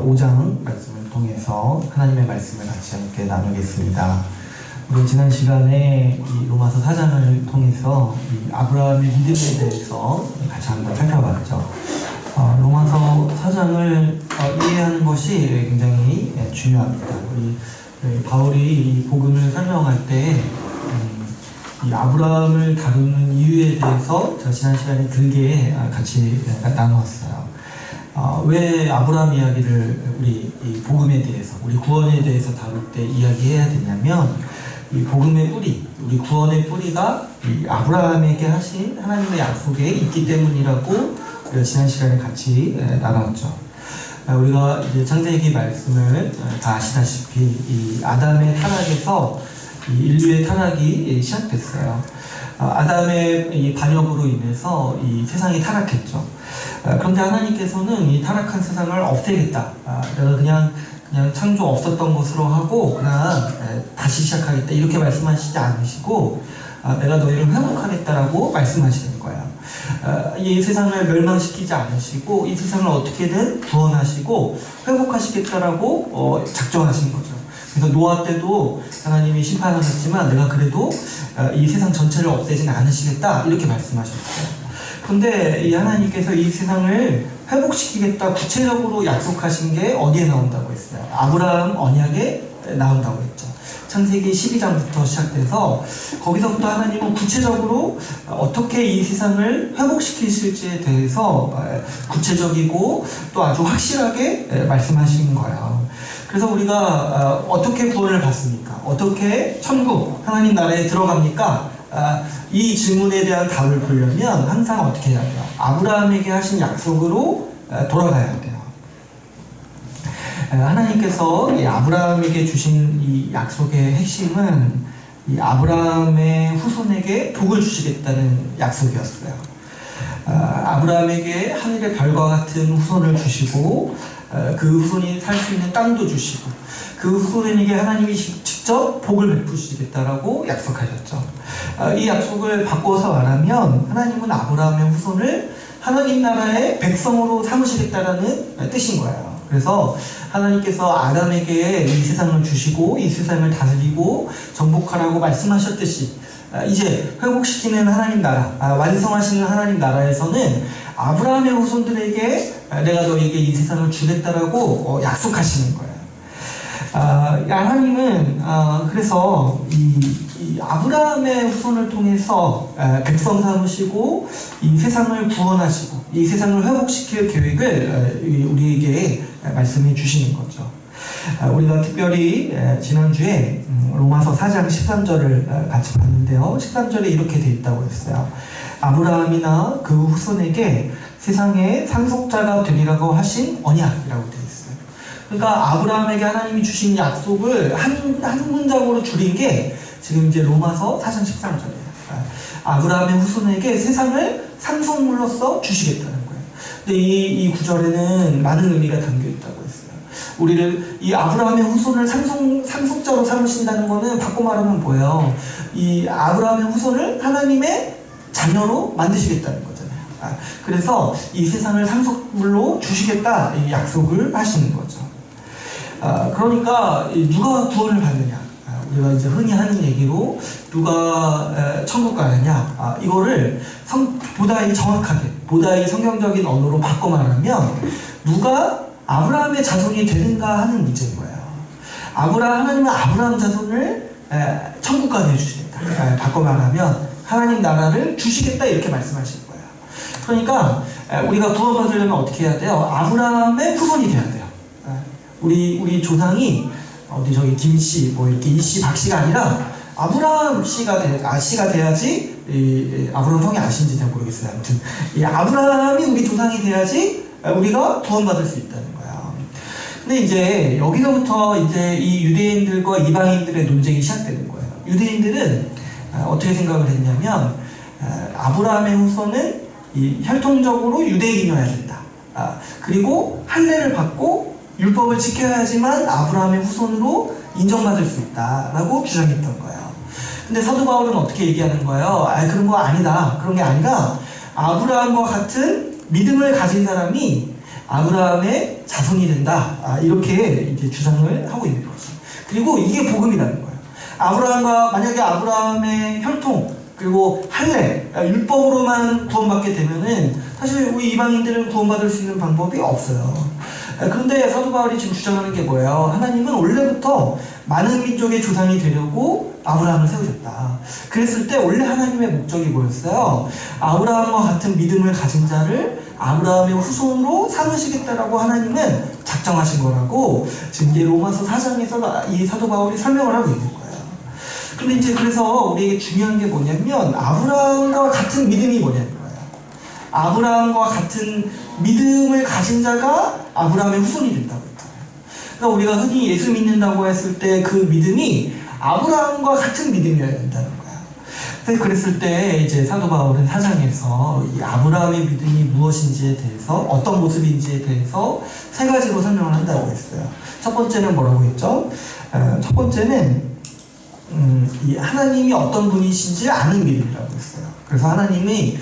로마서 5장 말씀을 통해서 하나님의 말씀을 같이 함께 나누겠습니다. 우리 지난 시간에 이 로마서 4장을 통해서 이 아브라함의 믿음에 대해서 같이 한번 살펴봤죠. 로마서 4장을 이해하는 것이 굉장히 중요합니다. 우리 바울이 이 복음을 설명할 때 이 아브라함을 다루는 이유에 대해서 제가 지난 시간에 길게 같이 나누었어요. 왜 아브라함 이야기를 우리 이 복음에 대해서, 우리 구원에 대해서 다룰 때 이야기해야 되냐면, 이 복음의 뿌리, 우리 구원의 뿌리가 이 아브라함에게 하신 하나님의 약속에 있기 때문이라고 우리가 지난 시간에 같이 나눴죠. 우리가 이제 창세기 말씀을 다 아시다시피 이 아담의 타락에서 이 인류의 타락이 시작됐어요. 아담의 이 반역으로 인해서 이 세상이 타락했죠. 그런데 하나님께서는 이 타락한 세상을 없애겠다. 내가 그냥 창조 없었던 것으로 하고 그냥 다시 시작하겠다 이렇게 말씀하시지 않으시고 내가 너희를 회복하겠다라고 말씀하시는 거예요. 이 세상을 멸망시키지 않으시고 이 세상을 어떻게든 구원하시고 회복하시겠다라고 작정하신 거죠. 그래서 노아 때도 하나님이 심판하셨지만 내가 그래도 이 세상 전체를 없애진 않으시겠다 이렇게 말씀하셨어요. 근데 이 하나님께서 이 세상을 회복시키겠다 구체적으로 약속하신 게 어디에 나온다고 했어요? 아브라함 언약에 나온다고 했죠. 창세기 12장부터 시작돼서 거기서부터 하나님은 구체적으로 어떻게 이 세상을 회복시키실지에 대해서 구체적이고 또 아주 확실하게 말씀하신 거예요. 그래서 우리가 어떻게 구원을 받습니까? 어떻게 천국, 하나님 나라에 들어갑니까? 이 질문에 대한 답을 보려면 항상 어떻게 해야 돼요? 아브라함에게 하신 약속으로 돌아가야 돼요. 하나님께서 이 아브라함에게 주신 이 약속의 핵심은 이 아브라함의 후손에게 복을 주시겠다는 약속이었어요. 아브라함에게 하늘의 별과 같은 후손을 주시고 그 후손이 살 수 있는 땅도 주시고 그 후손에게 하나님이 직접 복을 베푸시겠다라고 약속하셨죠. 이 약속을 바꿔서 말하면 하나님은 아브라함의 후손을 하나님 나라의 백성으로 삼으시겠다라는 뜻인 거예요. 그래서 하나님께서 아담에게 이 세상을 주시고 이 세상을 다스리고 정복하라고 말씀하셨듯이 이제 회복시키는 하나님 나라, 완성하시는 하나님 나라에서는 아브라함의 후손들에게 내가 너에게 이 세상을 주겠다라고 약속하시는 거예요. 하나님은 그래서 이 아브라함의 후손을 통해서 백성 삼으시고 이 세상을 구원하시고 이 세상을 회복시킬 계획을 우리에게 말씀해 주시는 거죠. 우리가 특별히 지난주에 로마서 4장 13절을 같이 봤는데요. 13절에 이렇게 돼 있다고 했어요. 아브라함이나 그 후손에게 세상의 상속자가 되리라고 하신 언약이라고 되어 있어요. 그러니까 아브라함에게 하나님이 주신 약속을 한 문장으로 줄인 게 지금 이제 로마서 4장 13절이에요. 아브라함의 후손에게 세상을 상속물로서 주시겠다는 거예요. 근데 이 구절에는 많은 의미가 담겨 있다고 했어요. 우리를 이 아브라함의 후손을 상속자로 삼으신다는 거는 바꿔 말하면 뭐예요? 이 아브라함의 후손을 하나님의 자녀로 만드시겠다는 거잖아요. 그래서 이 세상을 상속물로 주시겠다 이 약속을 하시는 거죠. 그러니까 누가 구원을 받느냐? 우리가 이제 흔히 하는 얘기로 누가 천국 가느냐? 이거를 보다 정확하게, 보다 성경적인 언어로 바꿔 말하면 누가 아브라함의 자손이 되는가 하는 문제인 거예요. 하나님은 아브라함 자손을 천국 가게 해주시겠다. 바꿔 말하면 하나님 나라를 주시겠다 이렇게 말씀하실 거예요. 그러니까 우리가 구원받으려면 어떻게 해야 돼요? 아브라함의 후손이 돼야 돼요. 우리 조상이 저기 김씨, 이렇게 이씨, 박씨가 아니라 아브라함 씨가 돼야지, 아브라함 성이 아신지 잘 모르겠어요. 아무튼, 이 아브라함이 우리 조상이 돼야지 우리가 구원받을 수 있다는 거야. 근데 이제 여기서부터 이제 이 유대인들과 이방인들의 논쟁이 시작되는 거예요. 유대인들은 어떻게 생각을 했냐면, 아브라함의 후손은 혈통적으로 유대인이어야 된다. 그리고 할례를 받고 율법을 지켜야지만 아브라함의 후손으로 인정받을 수 있다라고 주장했던 거예요. 근데 사도 바울은 어떻게 얘기하는 거예요? 그런 거 아니다. 그런 게 아니라 아브라함과 같은 믿음을 가진 사람이 아브라함의 자손이 된다. 이렇게 이제 주장을 하고 있는 거죠. 그리고 이게 복음이라는 거예요. 만약에 아브라함의 혈통, 그리고 할례, 율법으로만 구원받게 되면은 사실 우리 이방인들은 구원받을 수 있는 방법이 없어요. 그런데 사도 바울이 지금 주장하는 게 뭐예요? 하나님은 원래부터 많은 민족의 조상이 되려고 아브라함을 세우셨다. 그랬을 때 원래 하나님의 목적이 뭐였어요? 아브라함과 같은 믿음을 가진 자를 아브라함의 후손으로 삼으시겠다라고 하나님은 작정하신 거라고 지금 이제 로마서 4장에서 이 사도 바울이 설명을 하고 있는 거예요. 근데 이제 그래서 우리에게 중요한 게 뭐냐면 아브라함과 같은 믿음이 뭐냐는 거예요. 아브라함과 같은 믿음을 가진 자가 아브라함의 후손이 된다고 했잖아요. 그러니까 우리가 흔히 예수 믿는다고 했을 때 그 믿음이 아브라함과 같은 믿음이어야 된다는 거예요. 그랬을 때 이제 사도 바울은 4장에서 이 아브라함의 믿음이 무엇인지에 대해서 어떤 모습인지에 대해서 세 가지로 설명을 한다고 했어요. 첫 번째는 뭐라고 했죠? 첫 번째는 이 하나님이 어떤 분이신지 아는 믿음이라고 했어요. 그래서 하나님이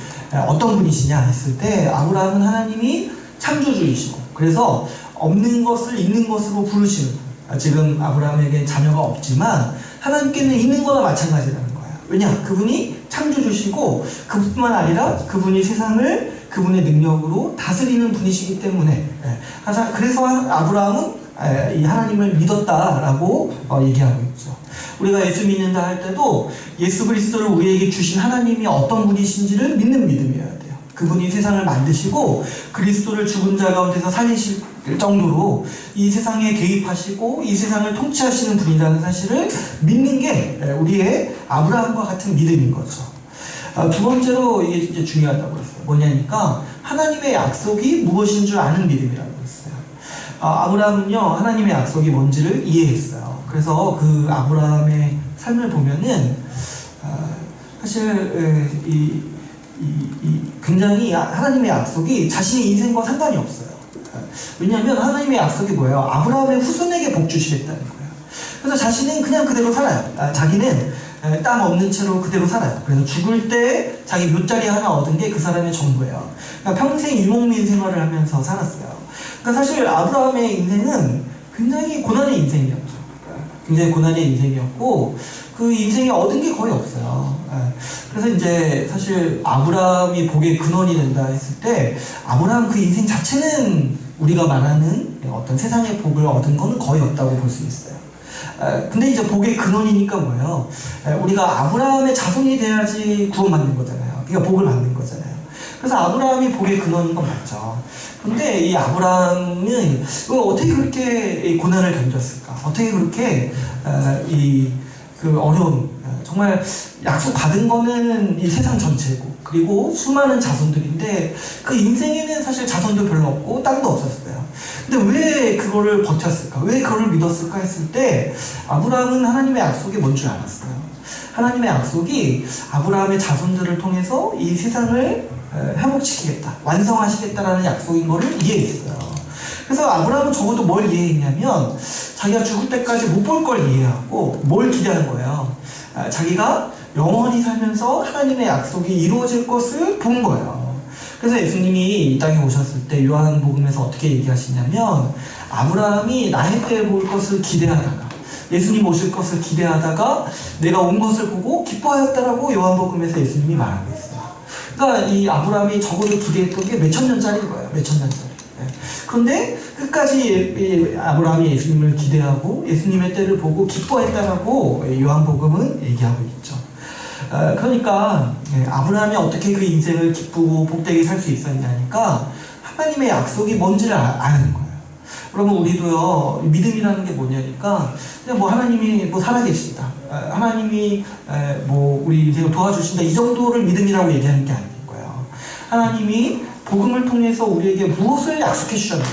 어떤 분이시냐 했을 때 아브라함은 하나님이 창조주이시고 그래서 없는 것을 있는 것으로 부르시는 거예요. 지금 아브라함에게 자녀가 없지만 하나님께는 있는 거나 마찬가지라는 거예요. 왜냐? 그분이 창조주시고 그뿐만 아니라 그분이 세상을 그분의 능력으로 다스리는 분이시기 때문에 그래서 아브라함은 이 하나님을 믿었다라고 얘기하고 있죠. 우리가 예수 믿는다 할 때도 예수 그리스도를 우리에게 주신 하나님이 어떤 분이신지를 믿는 믿음이어야 돼요. 그분이 세상을 만드시고 그리스도를 죽은 자 가운데서 살리실 정도로 이 세상에 개입하시고 이 세상을 통치하시는 분이라는 사실을 믿는 게 우리의 아브라함과 같은 믿음인 거죠. 두 번째로 이게 진짜 중요하다고 했어요. 뭐냐니까 하나님의 약속이 무엇인 줄 아는 믿음이라고 했어요. 아브라함은요 하나님의 약속이 뭔지를 이해했어요. 그래서 그 아브라함의 삶을 보면은 사실 굉장히 하나님의 약속이 자신의 인생과 상관이 없어요. 왜냐하면 하나님의 약속이 뭐예요? 아브라함의 후손에게 복 주시겠다는 거예요. 그래서 자신은 그냥 그대로 살아요. 자기는 땅 없는 채로 그대로 살아요. 그래서 죽을 때 자기 묘자리 하나 얻은 게 그 사람의 전부예요. 그러니까 평생 유목민 생활을 하면서 살았어요. 그러니까 사실 아브라함의 인생은 굉장히 고난의 인생이었죠. 굉장히 고난의 인생이었고 그 인생에 얻은 게 거의 없어요. 그래서 이제 사실 아브라함이 복의 근원이 된다 했을 때 아브라함 그 인생 자체는 우리가 말하는 어떤 세상의 복을 얻은 거는 거의 없다고 볼 수 있어요. 근데 이제 복의 근원이니까 뭐예요? 우리가 아브라함의 자손이 돼야지 구원받는 거잖아요. 그러니까 복을 받는 거잖아요. 그래서 아브라함이 복의 근원인 건 맞죠. 근데 이 아브라함은 어떻게 그렇게 고난을 견뎠을까? 어떻게 그렇게 그 어려운 정말 약속 받은 거는 이 세상 전체고 그리고 수많은 자손들인데 그 인생에는 사실 자손도 별로 없고 땅도 없었어요. 근데 왜 그거를 버텼을까? 왜 그거를 믿었을까 했을 때 아브라함은 하나님의 약속이 뭔 줄 알았어요. 하나님의 약속이 아브라함의 자손들을 통해서 이 세상을 회복시키겠다, 완성하시겠다라는 약속인 거를 이해했어요. 그래서 아브라함은 적어도 뭘 이해했냐면 자기가 죽을 때까지 못 볼 걸 이해하고 뭘 기대한 거예요. 자기가 영원히 살면서 하나님의 약속이 이루어질 것을 본 거예요. 그래서 예수님이 이 땅에 오셨을 때 요한복음에서 어떻게 얘기하시냐면 아브라함이 나의 때에 볼 것을 기대하다가 예수님 오실 것을 기대하다가 내가 온 것을 보고 기뻐하였다라고 요한복음에서 예수님이 말하고 있어요. 그러니까 이 아브라함이 적어도 기대했던 게 몇천 년짜리인 거예요. 몇천 년짜리. 그런데 끝까지 아브라함이 예수님을 기대하고 예수님의 때를 보고 기뻐했다라고 요한복음은 얘기하고 있죠. 그러니까 아브라함이 어떻게 그 인생을 기쁘고 복되게 살 수 있었냐니까 하나님의 약속이 뭔지를 아는 거예요. 그러면 우리도요 믿음이라는 게 뭐냐니까 그냥 뭐 하나님이 뭐 살아계시다, 하나님이 뭐 우리 인생을 도와주신다 이 정도를 믿음이라고 얘기하는 게 아닌 거예요. 하나님이 복음을 통해서 우리에게 무엇을 약속해 주셨는가,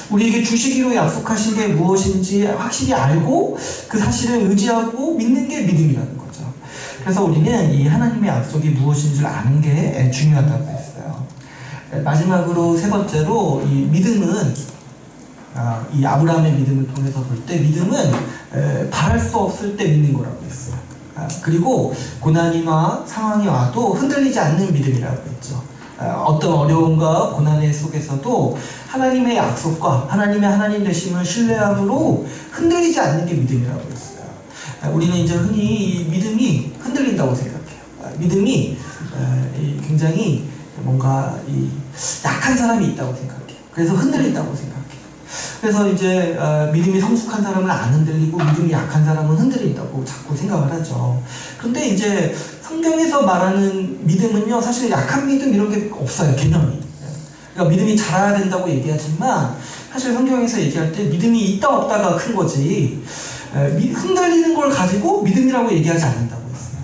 우리에게 주시기로 약속하신 게 무엇인지 확실히 알고 그 사실을 의지하고 믿는 게 믿음이라는 거죠. 그래서 우리는 이 하나님의 약속이 무엇인지 아는 게 중요하다고 했어요. 마지막으로 세 번째로 이 믿음은 이 아브라함의 믿음을 통해서 볼 때 믿음은 바랄 수 없을 때 믿는 거라고 했어요. 그리고 고난이나 상황이 와도 흔들리지 않는 믿음이라고 했죠. 어떤 어려움과 고난의 속에서도 하나님의 약속과 하나님 되심을 신뢰함으로 흔들리지 않는 게 믿음이라고 했어요. 우리는 이제 흔히 이 믿음이 흔들린다고 생각해요. 믿음이 굉장히 뭔가 약한 사람이 있다고 생각해요. 그래서 흔들린다고 생각해요. 그래서 이제 믿음이 성숙한 사람은 안 흔들리고 믿음이 약한 사람은 흔들린다고 자꾸 생각을 하죠. 그런데 이제 성경에서 말하는 믿음은요, 사실 약한 믿음 이런 게 없어요, 개념이. 그러니까 믿음이 자라야 된다고 얘기하지만 사실 성경에서 얘기할 때 믿음이 있다 없다가 큰 거지, 흔들리는 걸 가지고 믿음이라고 얘기하지 않는다고 했어요.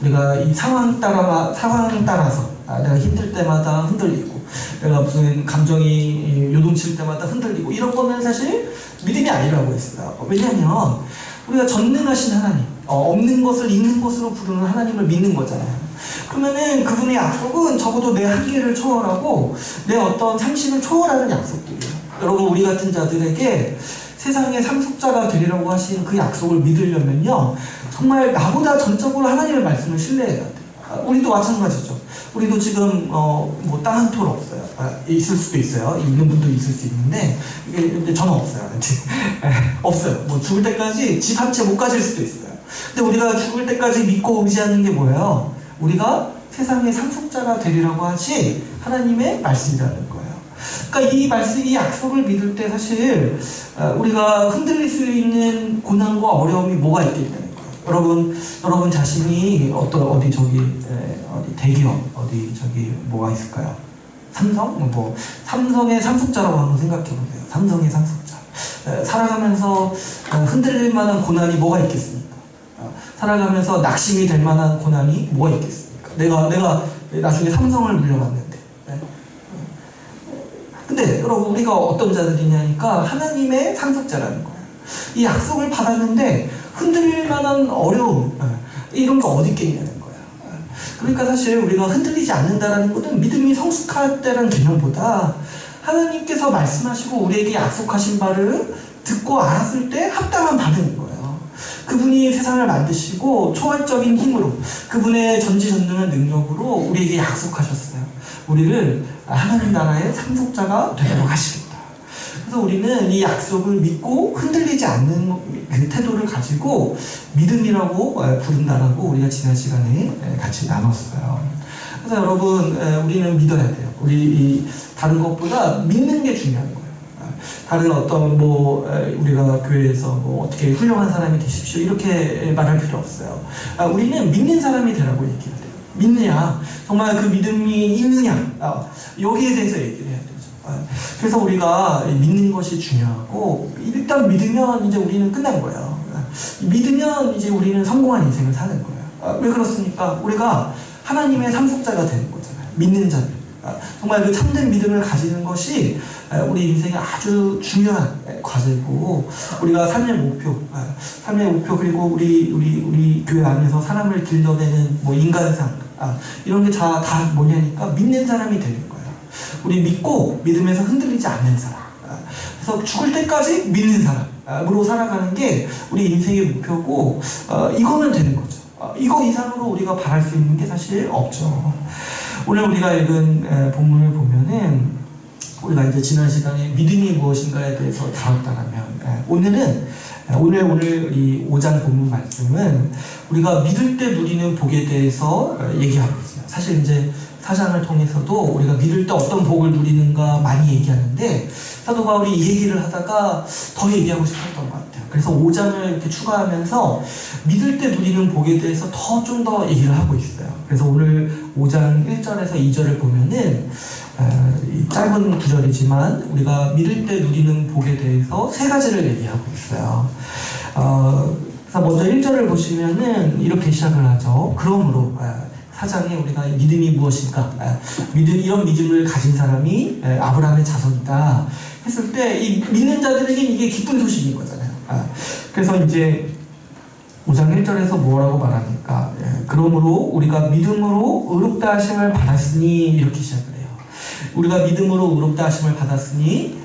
우리가 이 상황 따라서 내가 힘들 때마다 흔들리고, 내가 무슨 감정이 요동칠 때마다 흔들리고, 이런 거는 사실 믿음이 아니라고 했어요. 왜냐하면 우리가 전능하신 하나님, 없는 것을 있는 것으로 부르는 하나님을 믿는 거잖아요. 그러면은 그분의 약속은 적어도 내 한계를 초월하고 내 어떤 상식을 초월하는 약속들이에요. 여러분, 우리 같은 자들에게 세상의 상속자가 되리라고 하신 그 약속을 믿으려면요, 정말 나보다 전적으로 하나님의 말씀을 신뢰해야 돼요. 우리도 마찬가지죠. 우리도 지금 뭐 땅 한 톨 없어요. 있을 수도 있어요. 있는 분도 있을 수 있는데, 근데 저는 없어요. 없어요. 뭐 죽을 때까지 집 한 채 못 가질 수도 있어요. 근데 우리가 죽을 때까지 믿고 의지하는 게 뭐예요? 우리가 세상의 상속자가 되리라고 하신 하나님의 말씀이라는 거예요. 그러니까 이 말씀, 이 약속을 믿을 때 사실 우리가 흔들릴 수 있는 고난과 어려움이 뭐가 있겠냐는 거예요. 여러분 자신이 어디 대기업 뭐가 있을까요? 삼성? 삼성의 상속자라고 한번 생각해 보세요. 삼성의 상속자. 살아가면서 흔들릴 만한 고난이 뭐가 있겠습니까? 살아가면서 낙심이 될 만한 고난이 뭐가 있겠습니까? 내가 나중에 삼성을 물려받는데. 근데 여러분, 우리가 어떤 자들이냐니까 하나님의 상속자라는 거예요. 이 약속을 받았는데 흔들릴 만한 어려움, 이런 게 어디 있겠냐는 거예요. 그러니까 사실 우리가 흔들리지 않는다라는 것은 믿음이 성숙할 때라는 개념보다 하나님께서 말씀하시고 우리에게 약속하신 바를 듣고 알았을 때 합당한 반응인 거예요. 그분이 세상을 만드시고 초월적인 힘으로, 그분의 전지전능한 능력으로 우리에게 약속하셨어요. 우리를 하나님 나라의 상속자가 되도록 하시겠다. 그래서 우리는 이 약속을 믿고 흔들리지 않는 그 태도를 가지고 믿음이라고 부른다라고 우리가 지난 시간에 같이 나눴어요. 그래서 여러분, 우리는 믿어야 돼요. 다른 것보다 믿는 게 중요한 거예요. 다른 어떤 우리가 교회에서 어떻게 훌륭한 사람이 되십시오 이렇게 말할 필요 없어요. 우리는 믿는 사람이 되라고 얘기해야 돼요. 믿느냐, 정말 그 믿음이 있느냐, 여기에 대해서 얘기를 해야 되죠. 그래서 우리가 믿는 것이 중요하고, 일단 믿으면 이제 우리는 끝난 거예요. 믿으면 이제 우리는 성공한 인생을 사는 거예요. 왜 그렇습니까? 우리가 하나님의 상속자가 되는 거잖아요. 믿는 자들. 정말 그 참된 믿음을 가지는 것이 우리 인생의 아주 중요한 과제고, 우리가 삶의 목표, 그리고 우리 교회 안에서 사람을 길러내는 인간상, 이런 게 다 뭐냐니까 믿는 사람이 되는 거예요. 우리 믿고 믿음에서 흔들리지 않는 사람. 그래서 죽을 때까지 믿는 사람으로 살아가는 게 우리 인생의 목표고, 이거면 되는 거죠. 이거 이상으로 우리가 바랄 수 있는 게 사실 없죠. 오늘 우리가 읽은 본문을 보면은, 우리가 이제 지난 시간에 믿음이 무엇인가에 대해서 다뤘다라면, 오늘 이 5장 본문 말씀은 우리가 믿을 때 누리는 복에 대해서 얘기하고 있어요. 사실 이제 4장을 통해서도 우리가 믿을 때 어떤 복을 누리는가 많이 얘기하는데, 사도 바울이 이 얘기를 하다가 더 얘기하고 싶었던 것 같아요. 그래서 5장을 이렇게 추가하면서 믿을 때 누리는 복에 대해서 좀 더 얘기를 하고 있어요. 그래서 오늘 5장 1절에서 2절을 보면은, 짧은 구절이지만 우리가 믿을 때 누리는 복에 대해서 3가지를 얘기하고 있어요. 그래서 먼저 1절을 보시면은 이렇게 시작을 하죠. 그러므로 4장에 우리가 믿음이 무엇인가, 이런 믿음을 가진 사람이 아브라함의 자손이다 했을 때, 이 믿는 자들에게는 이게 기쁜 소식인 거잖아요. 그래서 이제 5장 1절에서 뭐라고 말합니까? 그러므로 우리가 믿음으로 의롭다 하심을 받았으니, 이렇게 시작을 해요. 우리가 믿음으로 의롭다 하심을 받았으니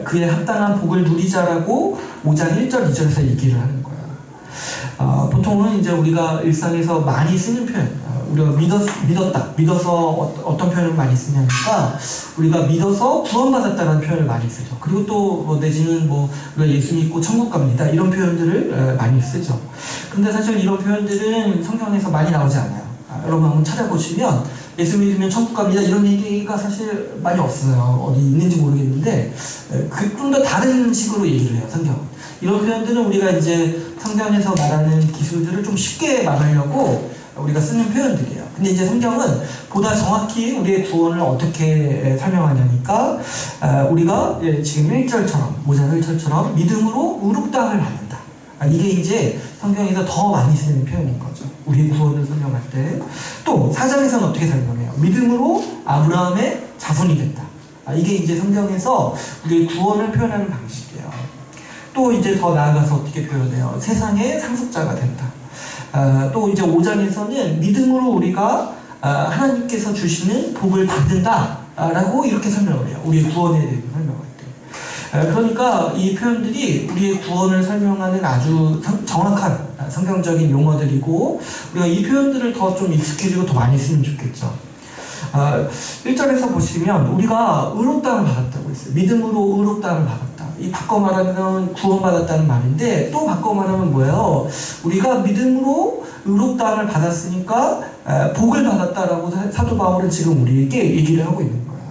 그에 합당한 복을 누리자라고 5장 1절 2절에서 얘기를 하는 거예요. 보통은 이제 우리가 일상에서 많이 쓰는 표현, 우리가 믿어서 어떤 표현을 많이 쓰냐니까 우리가 믿어서 구원받았다는 표현을 많이 쓰죠. 그리고 또 내지는 우리가 예수 믿고 천국 갑니다 이런 표현들을 많이 쓰죠. 근데 사실 이런 표현들은 성경에서 많이 나오지 않아요. 여러분 한번 찾아보시면 예수 믿으면 천국 갑니다 이런 얘기가 사실 많이 없어요. 어디 있는지 모르겠는데 좀 더 다른 식으로 얘기를 해요, 성경은. 이런 표현들은 우리가 이제 성경에서 말하는 기술들을 좀 쉽게 말하려고 우리가 쓰는 표현들이에요. 근데 이제 성경은 보다 정확히 우리의 구원을 어떻게 설명하냐니까 우리가 지금 1절처럼 모자 1절처럼 믿음으로 의롭다함을 받는다. 이게 이제 성경에서 더 많이 쓰는 표현인 거죠. 우리의 구원을 설명할 때. 또 4장에서는 어떻게 설명해요? 믿음으로 아브라함의 자손이 됐다. 이게 이제 성경에서 우리의 구원을 표현하는 방식이에요. 또 이제 더 나아가서 어떻게 표현해요? 세상의 상속자가 된다. 또 이제 5장에서는 믿음으로 우리가 하나님께서 주시는 복을 받는다 라고 이렇게 설명을 해요. 우리의 구원에 대해서 설명할 때. 그러니까 이 표현들이 우리의 구원을 설명하는 아주 정확한 성경적인 용어들이고 우리가 이 표현들을 더 좀 익숙해지고 더 많이 쓰면 좋겠죠. 1절에서 보시면 우리가 의롭다함을 받았다고 했어요. 믿음으로 의롭다함을 받았다. 이 바꿔 말하면 구원받았다는 말인데 또 바꿔 말하면 뭐예요? 우리가 믿음으로 의롭다함을 받았으니까 복을 받았다라고 사도 바울은 지금 우리에게 얘기를 하고 있는 거예요.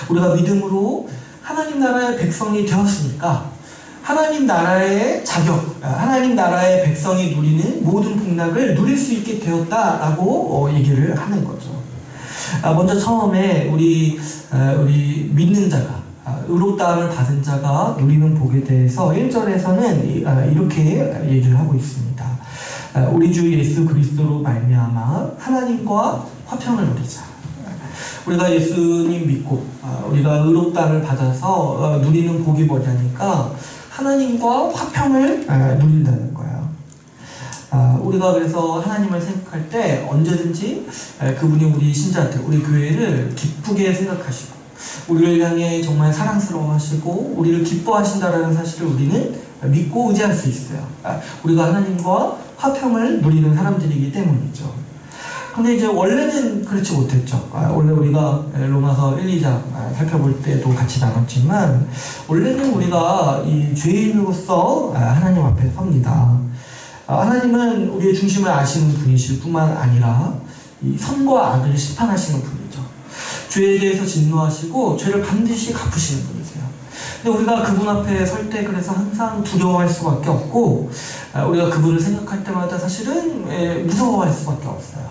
우리가 믿음으로 하나님 나라의 백성이 되었으니까 하나님 나라의 자격, 하나님 나라의 백성이 누리는 모든 복락을 누릴 수 있게 되었다라고 얘기를 하는 거죠. 먼저 처음에 우리 믿는 자가 의롭다함을 받은 자가 누리는 복에 대해서 1절에서는 이렇게 얘기를 하고 있습니다. 우리 주 예수 그리스도로 말미암아 하나님과 화평을 누리자. 우리가 예수님 믿고 우리가 의롭다함을 받아서 누리는 복이 뭐냐니까 하나님과 화평을 누린다는 거예요. 우리가 그래서 하나님을 생각할 때 언제든지 그분이 우리 신자들, 우리 교회를 기쁘게 생각하시고 우리를 향해 정말 사랑스러워하시고 우리를 기뻐하신다라는 사실을 우리는 믿고 의지할 수 있어요. 우리가 하나님과 화평을 누리는 사람들이기 때문이죠. 근데 이제 원래는 그렇지 못했죠. 원래 우리가 로마서 1, 2장 살펴볼 때도 같이 나눴지만 원래는 우리가 이 죄인으로서 하나님 앞에 섭니다. 하나님은 우리의 중심을 아시는 분이실 뿐만 아니라 이 선과 악을 심판하시는 분이죠. 죄에 대해서 진노하시고 죄를 반드시 갚으시는 분이세요. 근데 우리가 그분 앞에 설 때 그래서 항상 두려워할 수밖에 없고 우리가 그분을 생각할 때마다 사실은 무서워할 수밖에 없어요.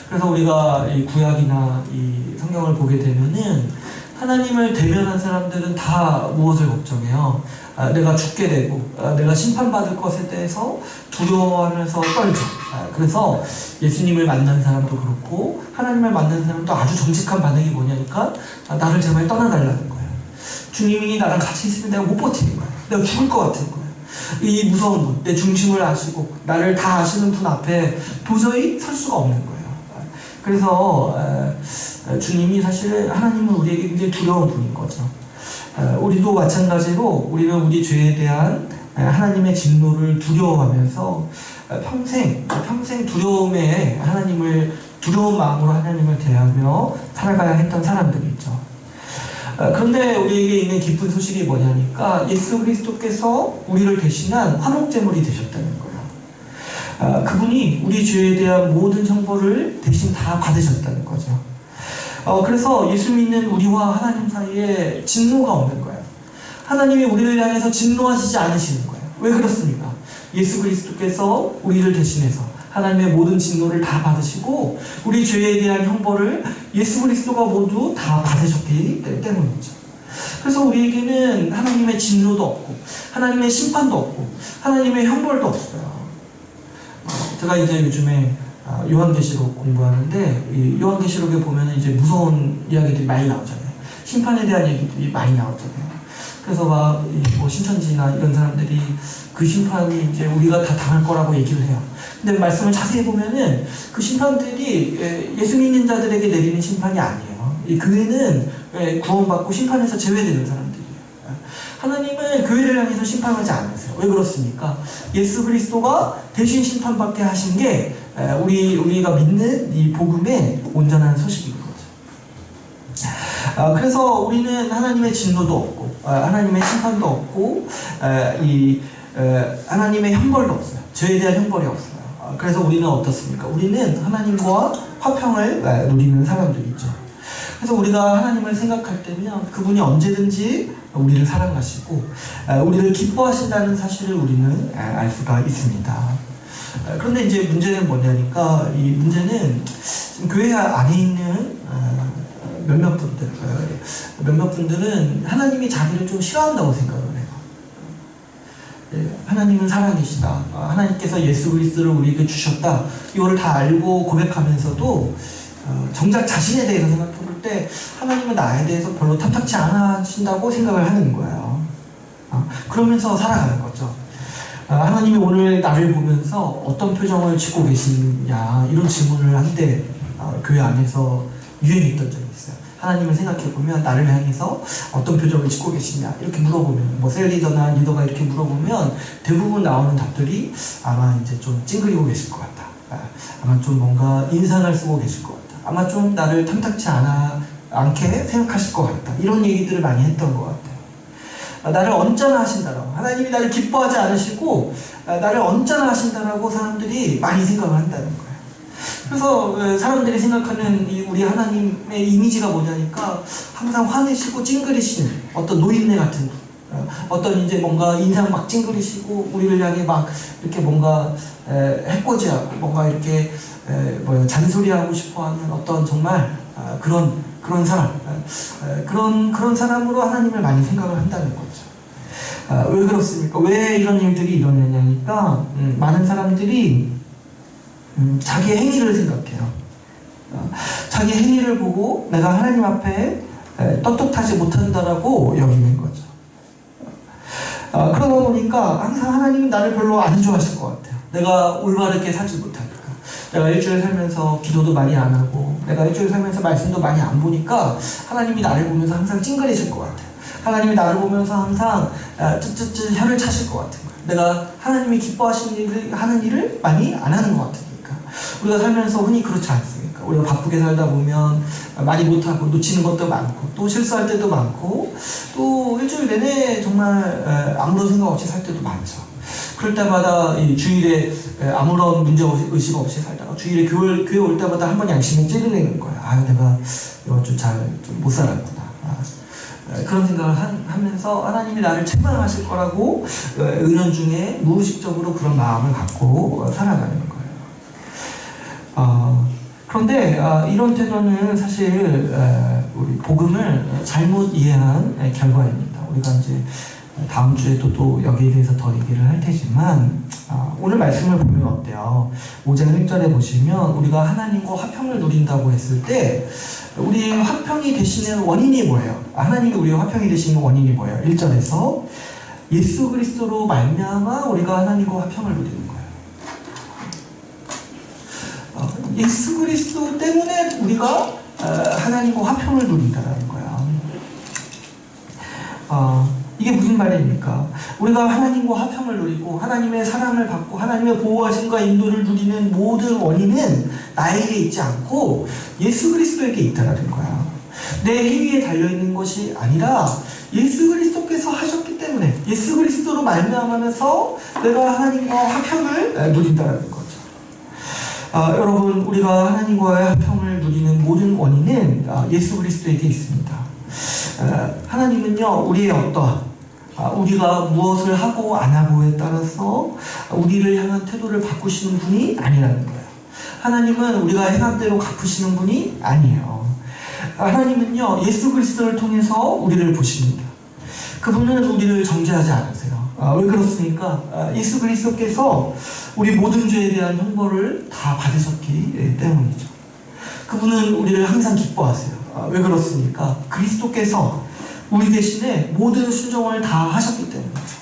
그래서 우리가 이 구약이나 이 성경을 보게 되면은 하나님을 대면한 사람들은 다 무엇을 걱정해요? 내가 죽게 되고 내가 심판받을 것에 대해서 두려워하면서 떨죠. 그래서 예수님을 만난 사람도 그렇고 하나님을 만난 사람도 아주 정직한 반응이 뭐냐니까 나를 제발 떠나달라는 거예요. 주님이 나랑 같이 있으면 내가 못 버티는 거예요. 내가 죽을 것 같은 거예요. 이 무서운 분, 내 중심을 아시고 나를 다 아시는 분 앞에 도저히 설 수가 없는 거예요. 그래서 주님이 사실 하나님은 우리에게 굉장히 두려운 분인 거죠. 우리도 마찬가지로 우리는 우리 죄에 대한 하나님의 진노를 두려워하면서 평생 두려움에 두려운 마음으로 하나님을 대하며 살아가야 했던 사람들이죠. 그런데 우리에게 있는 기쁜 소식이 뭐냐니까 예수 그리스도께서 우리를 대신한 화목제물이 되셨다는 거예요. 그분이 우리 죄에 대한 모든 형벌을 대신 다 받으셨다는 거죠. 그래서 예수 믿는 우리와 하나님 사이에 진노가 없는 거예요. 하나님이 우리를 향해서 진노하시지 않으시는 거예요. 왜 그렇습니까? 예수 그리스도께서 우리를 대신해서 하나님의 모든 진노를 다 받으시고 우리 죄에 대한 형벌을 예수 그리스도가 모두 다 받으셨기 때문이죠. 그래서 우리에게는 하나님의 진노도 없고 하나님의 심판도 없고 하나님의 형벌도 없어요. 제가 이제 요즘에 요한계시록 공부하는데 이 요한계시록에 보면 이제 무서운 이야기들이 많이 나오잖아요. 심판에 대한 얘기들이 많이 나오잖아요. 그래서 뭐 신천지나 이런 사람들이 그 심판이 이제 우리가 다 당할 거라고 얘기를 해요. 근데 말씀을 자세히 보면은 그 심판들이 예수 믿는 자들에게 내리는 심판이 아니에요. 이 교회는 구원받고 심판에서 제외되는 사람들이에요. 하나님은 교회를 향해서 심판하지 않으세요. 왜 그렇습니까? 예수 그리스도가 대신 심판받게 하신 게 우리가 믿는 이 복음의 온전한 소식인 거죠. 그래서 우리는 하나님의 진노도 없고, 하나님의 심판도 없고, 하나님의 형벌도 없어요. 죄에 대한 형벌이 없어요. 그래서 우리는 어떻습니까? 우리는 하나님과 화평을 누리는 사람들이죠. 그래서 우리가 하나님을 생각할 때면 그분이 언제든지 우리를 사랑하시고 우리를 기뻐하신다는 사실을 우리는 알 수가 있습니다. 그런데 이제 문제는 뭐냐니까, 이 문제는 교회 안에 있는 몇몇 분들은 하나님이 자기를 좀 싫어한다고 생각을 해요. 하나님은 살아계시다, 하나님께서 예수 그리스도를 우리에게 주셨다, 이거를 다 알고 고백하면서도 정작 자신에 대해서 생각해 볼 때 하나님은 나에 대해서 별로 탐탁치 않으신다고 생각을 하는 거예요. 그러면서 살아가는 거죠. 하나님이 오늘 나를 보면서 어떤 표정을 짓고 계시냐, 이런 질문을 한때 교회 안에서 유행했던 적이 있어요. 하나님을 생각해보면 나를 향해서 어떤 표정을 짓고 계시냐, 이렇게 물어보면, 뭐 셀리더나 리더가 이렇게 물어보면 대부분 나오는 답들이 아마 이제 좀 찡그리고 계실 것 같다, 아마 좀 뭔가 인상을 쓰고 계실 것 같다, 아마 좀 나를 탐탁치 않게 생각하실 것 같다, 이런 얘기들을 많이 했던 것 같아요. 나를 언짢아 하신다라고, 하나님이 나를 기뻐하지 않으시고 나를 언짢아 하신다라고 사람들이 많이 생각을 한다는 거예요. 그래서 사람들이 생각하는 우리 하나님의 이미지가 뭐냐니까, 항상 화내시고 찡그리시는 어떤 노인네 같은, 어떤 이제 뭔가 인상 막 찡그리시고 우리를 향해 막 이렇게 뭔가 해코지하고 뭔가 이렇게 잔소리하고 싶어하는 어떤 정말 그런 사람, 그런 사람으로 하나님을 많이 생각을 한다는 거죠. 왜 그렇습니까? 왜 이런 일들이 일어나냐니까, 많은 사람들이 자기의 행위를 생각해요. 자기 행위를 보고 내가 하나님 앞에 떳떳하지 못한다라고 여기는 거죠. 그러다 보니까 항상 하나님은 나를 별로 안 좋아하실 것 같아요. 내가 올바르게 살지 못하니까, 내가 일주일 살면서 기도도 많이 안 하고, 내가 일주일 살면서 말씀도 많이 안 보니까 하나님이 나를 보면서 항상 찡그리실 것 같아요. 하나님이 나를 보면서 항상 쯧쯧쯧 혀를 차실 것 같은 거예요. 내가 하나님이 기뻐하는 일을 많이 안 하는 것 같으니까. 우리가 살면서 흔히 그렇지 않습니까? 우리가 바쁘게 살다 보면 많이 못하고 놓치는 것도 많고, 또 실수할 때도 많고, 또 일주일 내내 정말 아무런 생각 없이 살 때도 많죠. 그럴 때마다 이 주일에 아무런 문제의식 없이 살다가 주일에 교회 올 때마다 한 번 양심이 찌르는 거예요. 내가 이번 주 잘 못 살았구나. 그런 생각을 하면서 하나님이 나를 책망하실 거라고 은연중에 무의식적으로 그런 마음을 갖고 살아가는 거예요. 그런데 이런 태도는 사실 우리 복음을 잘못 이해한 결과입니다. 우리가 이제 다음 주에도 또 여기에 대해서 더 얘기를 할 테지만, 오늘 말씀을 보면 어때요? 5장 1절에 보시면 우리가 하나님과 화평을 누린다고 했을 때 우리 화평이 되시는 원인이 뭐예요? 하나님이 우리가 화평이 되시는 원인이 뭐예요? 1절에서 예수 그리스도로 말미암아 우리가 하나님과 화평을 누리는 거예요. 예수 그리스도 때문에 우리가 하나님과 화평을 누린다는 거야. 이게 무슨 말입니까? 우리가 하나님과 화평을 누리고 하나님의 사랑을 받고 하나님의 보호하심과 인도를 누리는 모든 원인은 나에게 있지 않고 예수 그리스도에게 있다는 거야. 내 행위에 달려있는 것이 아니라 예수 그리스도께서 하셨기 때문에, 예수 그리스도로 말미암아서 내가 하나님과 화평을 누린다는 거죠. 여러분, 우리가 하나님과의 화평을 누리는 모든 원인은 예수 그리스도에게 있습니다. 하나님은요, 우리의 우리가 무엇을 하고 안 하고에 따라서 우리를 향한 태도를 바꾸시는 분이 아니라는 거예요. 하나님은 우리가 행한 대로 갚으시는 분이 아니에요. 하나님은요, 예수 그리스도를 통해서 우리를 보십니다. 그분은 우리를 정죄하지 않으세요. 왜 그렇습니까? 예수 그리스도께서 우리 모든 죄에 대한 형벌을 다 받으셨기 때문이죠. 그분은 우리를 항상 기뻐하세요. 왜 그렇습니까? 그리스도께서 우리 대신에 모든 순종을 다 하셨기 때문이죠.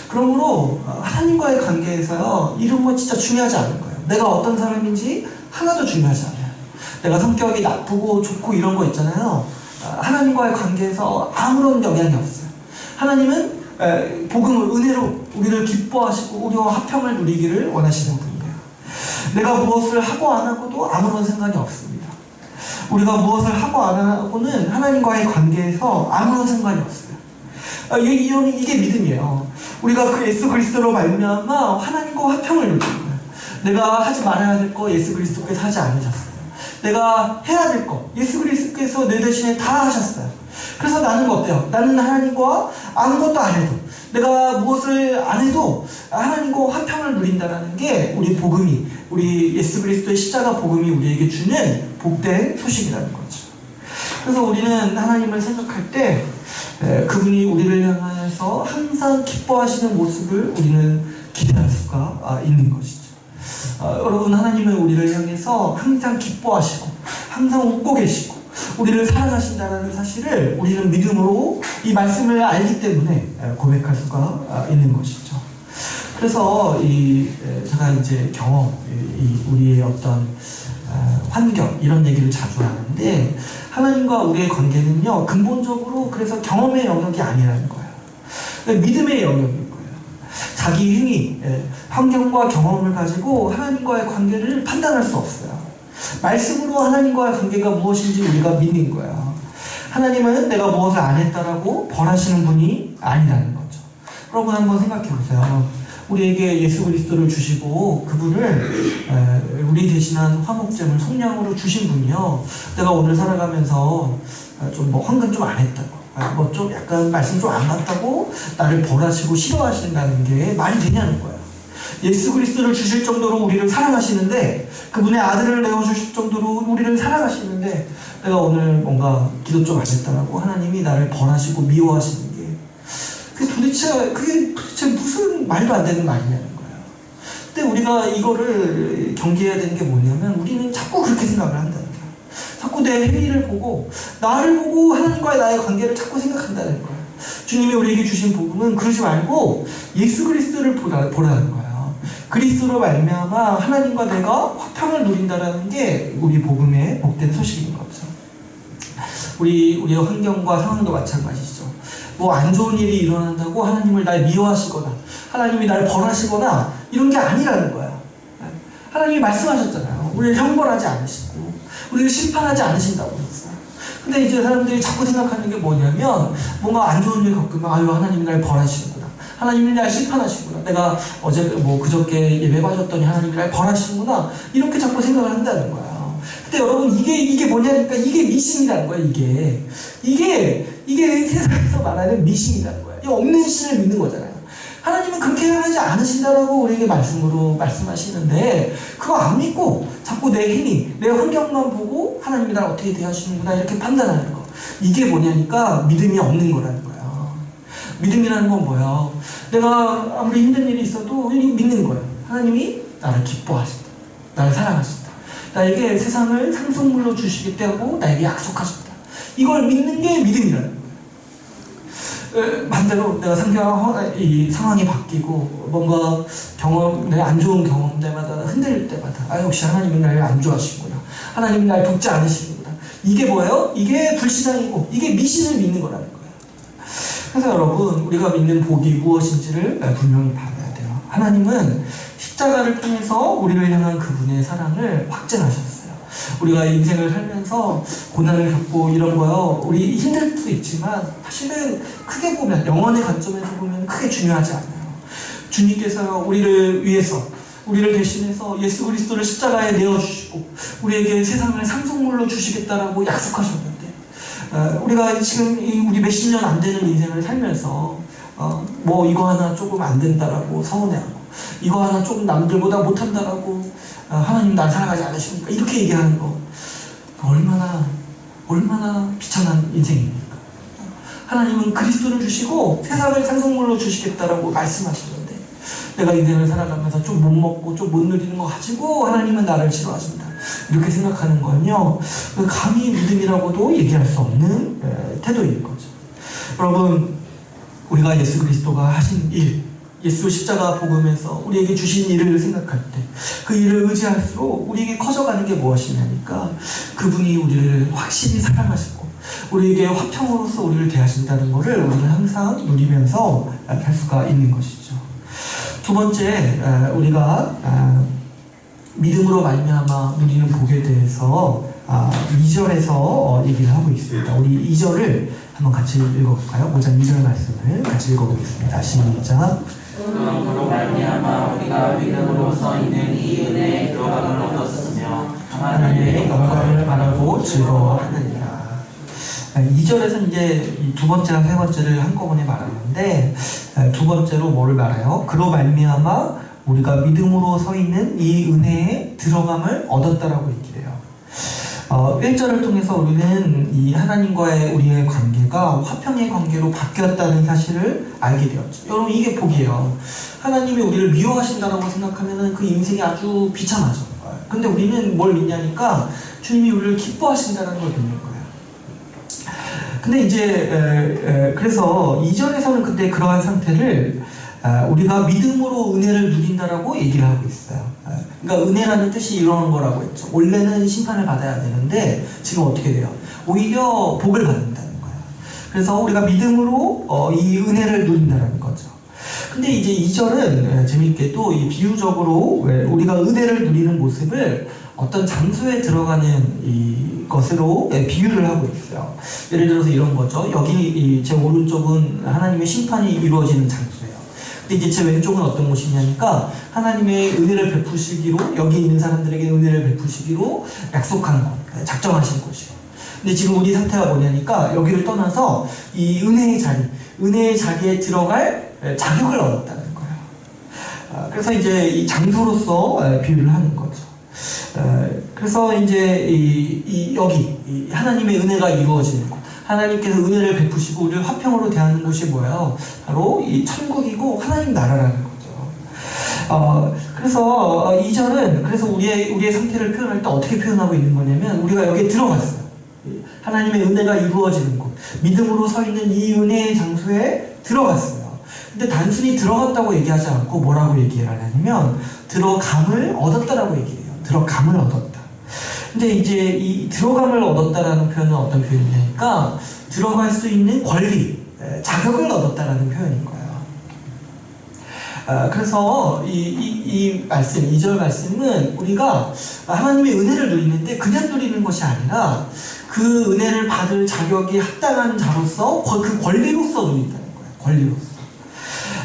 그러므로 하나님과의 관계에서요, 이런 건 진짜 중요하지 않은 거예요. 내가 어떤 사람인지 하나도 중요하지 않아요. 내가 성격이 나쁘고 좋고 이런 거 있잖아요. 하나님과의 관계에서 아무런 영향이 없어요. 하나님은 복음을, 은혜로 우리를 기뻐하시고 우리와 화평을 누리기를 원하시는 분이에요. 내가 무엇을 하고 안 하고도 아무런 상관이 없습니다. 우리가 무엇을 하고 안 하고는 하나님과의 관계에서 아무런 상관이 없어요. 이게 믿음이에요. 우리가 그 예수 그리스도로 말미암아 하나님과 화평을 누리는 거예요. 내가 하지 말아야 될 거 예수 그리스도께서 하지 않으셨어요. 내가 해야 될 거 예수 그리스도께서 내 대신에 다 하셨어요. 그래서 나는 어때요? 나는 하나님과 아무것도 안 해도, 내가 무엇을 안 해도 하나님과 화평을 누린다는 게 우리 복음이, 우리 예수 그리스도의 십자가 복음이 우리에게 주는 복된 소식이라는 거죠. 그래서 우리는 하나님을 생각할 때 그분이 우리를 향해서 항상 기뻐하시는 모습을 우리는 기대할 수가 있는 것이죠. 여러분, 하나님은 우리를 향해서 항상 기뻐하시고 항상 웃고 계시고 우리를 사랑하신다는 사실을 우리는 믿음으로 이 말씀을 알기 때문에 고백할 수가 있는 것이죠. 그래서 제가 이제 경험, 우리의 어떤 환경, 이런 얘기를 자주 하는데, 하나님과 우리의 관계는요, 근본적으로 그래서 경험의 영역이 아니라는 거예요. 믿음의 영역인 거예요. 자기 행위, 환경과 경험을 가지고 하나님과의 관계를 판단할 수 없어요. 말씀으로 하나님과의 관계가 무엇인지 우리가 믿는 거예요. 하나님은 내가 무엇을 안 했다라고 벌하시는 분이 아니라는 거죠. 여러분, 한번 생각해 보세요. 우리에게 예수 그리스도를 주시고 그분을 우리 대신한 화목제물 속량으로 주신 분이요, 내가 오늘 살아가면서 좀 뭐 헌금 좀 안 했다고, 뭐 좀 약간 말씀 좀 안 맞다고 나를 벌하시고 싫어하신다는 게 말이 되냐는 거예요. 예수 그리스도를 주실 정도로 우리를 사랑하시는데, 그분의 아들을 내어주실 정도로 우리를 사랑하시는데, 내가 오늘 뭔가 기도 좀 안 했다라고 하나님이 나를 벌하시고 미워하시는 게, 그게 도대체 무슨 말도 안 되는 말이냐는 거예요. 근데 우리가 이거를 경계해야 되는 게 뭐냐면, 우리는 자꾸 그렇게 생각을 한다는 거예요. 자꾸 내 행위를 보고, 나를 보고 하나님과의 나의 관계를 자꾸 생각한다는 거예요. 주님이 우리에게 주신 복음은 그러지 말고 예수 그리스도를 보라는 거예요. 그리스도로 말미암아 하나님과 내가 화평을 누린다라는 게 우리 복음의 복된 소식인 거죠. 우리의 환경과 상황도 마찬가지죠. 뭐 안 좋은 일이 일어난다고 하나님을 날 미워하시거나 하나님이 날 벌하시거나 이런 게 아니라는 거예요. 하나님이 말씀하셨잖아요. 우리를 형벌하지 않으시고 우리를 심판하지 않으신다고 했어요. 근데 이제 사람들이 자꾸 생각하는 게 뭐냐면, 뭔가 안 좋은 일 겪으면 아유, 하나님이 날 벌하시는구나, 하나님이 날 심판하시는구나, 내가 어제 뭐 그저께 예배 빠졌더니 하나님이 날 벌하시는구나, 이렇게 자꾸 생각을 한다는 거예요. 근데 여러분, 이게 뭐냐니까, 이게 미신이라는 거예요. 이게 세상에서 말하는 미신이라는 거예요. 이 없는 신을 믿는 거잖아요. 하나님은 그렇게 하지 않으신다라고 우리에게 말씀으로 말씀하시는데, 그거 안 믿고 자꾸 내 행위, 내 환경만 보고 하나님이 나를 어떻게 대하시는구나 이렇게 판단하는 거, 이게 뭐냐니까 믿음이 없는 거라는 거예요. 믿음이라는 건 뭐예요? 내가 아무리 힘든 일이 있어도 믿는 거예요. 하나님이 나를 기뻐하신다, 나를 사랑하신다, 나에게 세상을 상속물로 주시겠다고 나에게 약속하셨다, 이걸 믿는 게 믿음이라는 거예요. 반대로 내가 이 상황이 바뀌고 뭔가 내가 안 좋은 경험 때마다 흔들릴 때마다 역시 하나님이 나를 안 좋아하시구나, 하나님이 나를 돕지 않으시는구나, 이게 뭐예요? 이게 불신앙이고 이게 미신을 믿는 거라는 거예요. 그래서 여러분, 우리가 믿는 복이 무엇인지를 분명히 봐야 돼요. 하나님은 십자가를 통해서 우리를 향한 그분의 사랑을 확증하셨어요. 우리가 인생을 살면서 고난을 겪고 이런 거요, 우리 힘들 수도 있지만 사실은 크게 보면, 영원의 관점에서 보면 크게 중요하지 않아요. 주님께서 우리를 위해서, 우리를 대신해서 예수 그리스도를 십자가에 내어주시고 우리에게 세상을 상속물로 주시겠다라고 약속하셨는데, 우리가 지금 우리 몇십 년 안 되는 인생을 살면서 뭐 이거 하나 조금 안 된다라고 서운해하고, 이거 하나 조금 남들보다 못한다라고 하나님 날 사랑하지 않으십니까, 이렇게 얘기하는 거 얼마나 비참한 인생입니까? 하나님은 그리스도를 주시고 세상을 상속물로 주시겠다라고 말씀하시는데, 내가 인생을 살아가면서 좀 못 먹고 좀 못 누리는 거 가지고 하나님은 나를 싫어하신다, 이렇게 생각하는 건요, 감히 믿음이라고도 얘기할 수 없는 태도인 거죠. 여러분, 우리가 예수 그리스도가 하신 일, 예수 십자가 복음에서 우리에게 주신 일을 생각할 때, 그 일을 의지할수록 우리에게 커져가는 게 무엇이냐니까, 그분이 우리를 확실히 사랑하시고 우리에게 화평으로서 우리를 대하신다는 것을 우리는 항상 누리면서 살 수가 있는 것이죠. 두 번째, 우리가 믿음으로 말미암아 누리는 복에 대해서 2절에서 얘기를 하고 있습니다. 우리 2절을 한번 같이 읽어볼까요? 5장 2절 말씀을 같이 읽어보겠습니다. 시작. 그러므로 말미암아 우리가 믿음으로 서 있는 이 은혜에 들어감을 얻었으며 하나님의 영광을 바라고 즐거워하느니라. 2절에서 이제 두 번째랑 세 번째를 한꺼번에 말하는데, 두 번째로 뭐를 말해요? 그로 말미암아 우리가 믿음으로 서 있는 이 은혜에 들어감을 얻었다라고 얘기해요. 1절을 통해서 우리는 이 하나님과의 우리의 관계가 화평의 관계로 바뀌었다는 사실을 알게 되었죠. 여러분, 이게 복이에요. 하나님이 우리를 미워하신다라고 생각하면 그 인생이 아주 비참하죠. 근데 우리는 뭘 믿냐니까 주님이 우리를 기뻐하신다는 걸 믿는 거예요. 근데 이제 그래서 2절에서는 근데 그러한 상태를 우리가 믿음으로 은혜를 누린다라고 얘기를 하고 있어요. 그러니까 은혜라는 뜻이 이런 거라고 했죠. 원래는 심판을 받아야 되는데 지금 어떻게 돼요? 오히려 복을 받는다는 거예요. 그래서 우리가 믿음으로 이 은혜를 누린다는 거죠. 근데 이제 2절은 재밌게도 이 비유적으로 우리가 은혜를 누리는 모습을 어떤 장소에 들어가는 이 것으로 비유를 하고 있어요. 예를 들어서 이런 거죠. 여기 제 오른쪽은 하나님의 심판이 이루어지는 장소예요. 근데 이제 제 왼쪽은 어떤 곳이냐니까 하나님의 은혜를 베푸시기로, 여기 있는 사람들에게 은혜를 베푸시기로 약속한 것, 작정하신 곳이에요. 근데 지금 우리 상태가 뭐냐니까 여기를 떠나서 이 은혜의 자리에 들어갈 자격을 얻었다는 거예요. 그래서 이제 이 장소로서 비유를 하는 거죠. 그래서 이제 여기 하나님의 은혜가 이루어지는 곳, 하나님께서 은혜를 베푸시고 우리를 화평으로 대하는 곳이 뭐예요? 바로 이 천국이고 하나님 나라라는 거죠. 그래서 2절은 그래서 우리의 상태를 표현할 때 어떻게 표현하고 있는 거냐면, 우리가 여기에 들어갔어요. 하나님의 은혜가 이루어지는 곳, 믿음으로 서 있는 이 은혜의 장소에 들어갔어요. 근데 단순히 들어갔다고 얘기하지 않고 뭐라고 얘기를 하냐면 들어감을 얻었다라고 얘기해요. 들어감을 얻었다. 근데 이제 이 들어감을 얻었다라는 표현은 어떤 표현이냐니까 들어갈 수 있는 권리, 자격을 얻었다라는 표현인 거예요. 그래서 이 말씀, 2절 말씀은 우리가 하나님의 은혜를 누리는데 그냥 누리는 것이 아니라 그 은혜를 받을 자격이 합당한 자로서 그 권리로서 누린다는 거예요. 권리로서.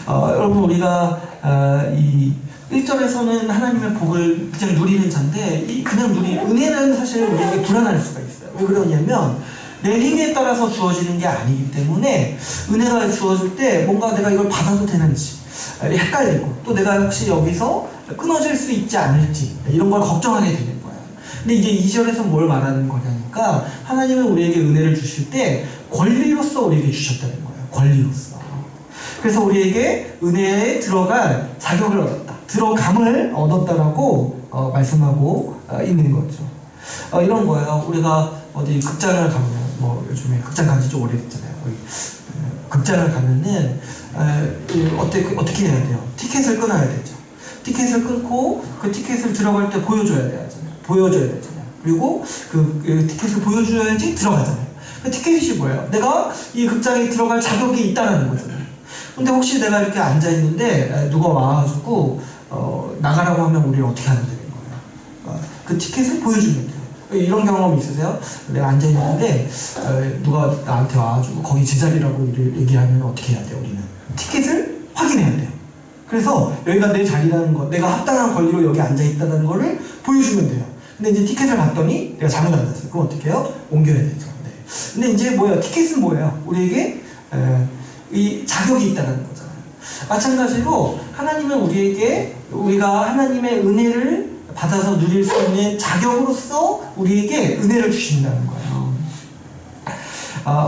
여러분, 우리가 이 1절에서는 하나님의 복을 그냥 누리는 자인데, 은혜는 사실 우리에게 불안할 수가 있어요. 왜 그러냐면 내 힘에 따라서 주어지는 게 아니기 때문에 은혜가 주어질 때 뭔가 내가 이걸 받아도 되는지 헷갈리고, 또 내가 혹시 여기서 끊어질 수 있지 않을지 이런 걸 걱정하게 되는 거예요. 근데 이제 2절에서 뭘 말하는 거냐니까 하나님은 우리에게 은혜를 주실 때 권리로서 우리에게 주셨다는 거예요. 권리로서. 그래서 우리에게 은혜에 들어갈 자격을 얻었다, 들어감을 얻었다라고 말씀하고 있는 거죠. 이런 거예요. 우리가 어디 극장을 가면, 뭐 요즘에 극장 간지 좀 오래됐잖아요. 극장을 가면은 어떻게 해야 돼요? 티켓을 끊어야 되죠. 티켓을 끊고 그 티켓을 들어갈 때 보여줘야 되잖아요. 그리고 그 티켓을 보여줘야지 들어가잖아요. 그 티켓이 뭐예요? 내가 이 극장에 들어갈 자격이 있다는 거잖아요. 근데 혹시 내가 이렇게 앉아있는데 누가 와가지고 나가라고 하면 우리 어떻게 하면 되는 거예요? 그 티켓을 보여주면 돼요. 이런 경험 있으세요? 내가 앉아있는데 누가 나한테 와가지고 거기 제자리라고 얘기하면 어떻게 해야 돼요? 우리는 티켓을 확인해야 돼요. 그래서 여기가 내 자리라는 거, 내가 합당한 권리로 여기 앉아있다는 거를 보여주면 돼요. 근데 이제 티켓을 봤더니 내가 잘못 앉았어요. 그럼 어떻게 해요? 옮겨야 되죠. 네. 근데 이제 뭐예요? 티켓은 뭐예요? 우리에게 이 자격이 있다는 거잖아요. 마찬가지로 하나님은 우리가 하나님의 은혜를 받아서 누릴 수 있는 자격으로서 우리에게 은혜를 주신다는 거예요.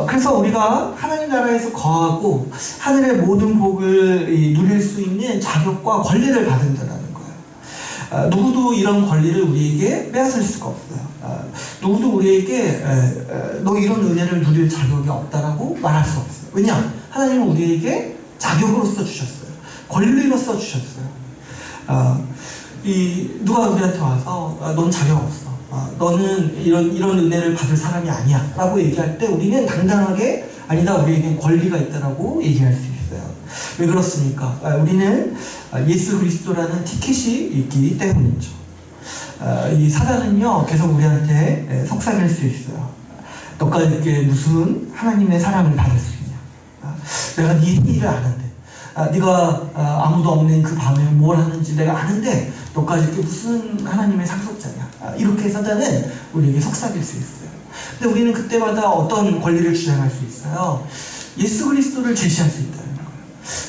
그래서 우리가 하나님 나라에서 거하고 하늘의 모든 복을 누릴 수 있는 자격과 권리를 받는다는 거예요. 누구도 이런 권리를 우리에게 빼앗을 수가 없어요. 누구도 우리에게 너 이런 은혜를 누릴 자격이 없다라고 말할 수 없어요. 왜냐? 하나님은 우리에게 자격으로서 주셨어요. 권리로서 주셨어요. 누가 우리한테 와서 넌 자격 없어, 너는 이런 은혜를 받을 사람이 아니야 라고 얘기할 때 우리는 당당하게 아니다, 우리에겐 권리가 있다라고 얘기할 수 있어요. 왜 그렇습니까? 우리는 예수 그리스도라는 티켓이 있기 때문이죠. 이 사단은요 계속 우리한테 속삭일 수 있어요. 너까지 무슨 하나님의 사랑을 받을 수 있냐? 내가 네 일을 아는데, 네가 아무도 없는 그 밤에 뭘 하는지 내가 아는데 너까지 무슨 하나님의 상속자냐? 이렇게 사단은 우리에게 속삭일 수 있어요. 근데 우리는 그때마다 어떤 권리를 주장할 수 있어요? 예수 그리스도를 제시할 수 있다는 거예요.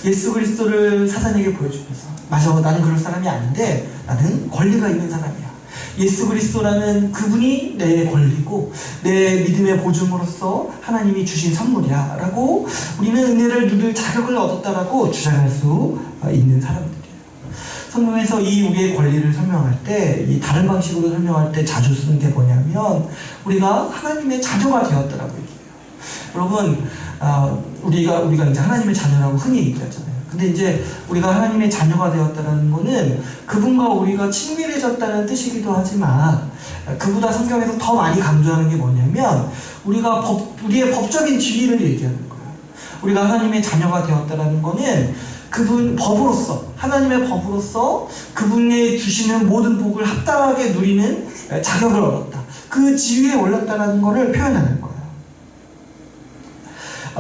예수 그리스도를 사단에게 보여주면서, 맞아, 나는 그럴 사람이 아닌데 나는 권리가 있는 사람이야. 예수 그리스도라는 그분이 내 권리고 내 믿음의 보증으로서 하나님이 주신 선물이야 라고 우리는 은혜를 누릴 자격을 얻었다라고 주장할 수 있는 사람들이에요. 성경에서 이 우리의 권리를 설명할 때, 이 다른 방식으로 설명할 때 자주 쓰는 게 뭐냐면 우리가 하나님의 자녀가 되었다라고 얘기해요. 여러분, 우리가 이제 하나님의 자녀라고 흔히 얘기하잖아요. 근데 이제 우리가 하나님의 자녀가 되었다는 거는 그분과 우리가 친밀해졌다는 뜻이기도 하지만, 그보다 성경에서 더 많이 강조하는 게 뭐냐면 우리의 법적인 지위를 얘기하는 거예요. 우리가 하나님의 자녀가 되었다는 거는 그분 법으로서, 하나님의 법으로서 그분의 주시는 모든 복을 합당하게 누리는 자격을 얻었다. 그 지위에 올랐다는 것을 표현하는 거예요.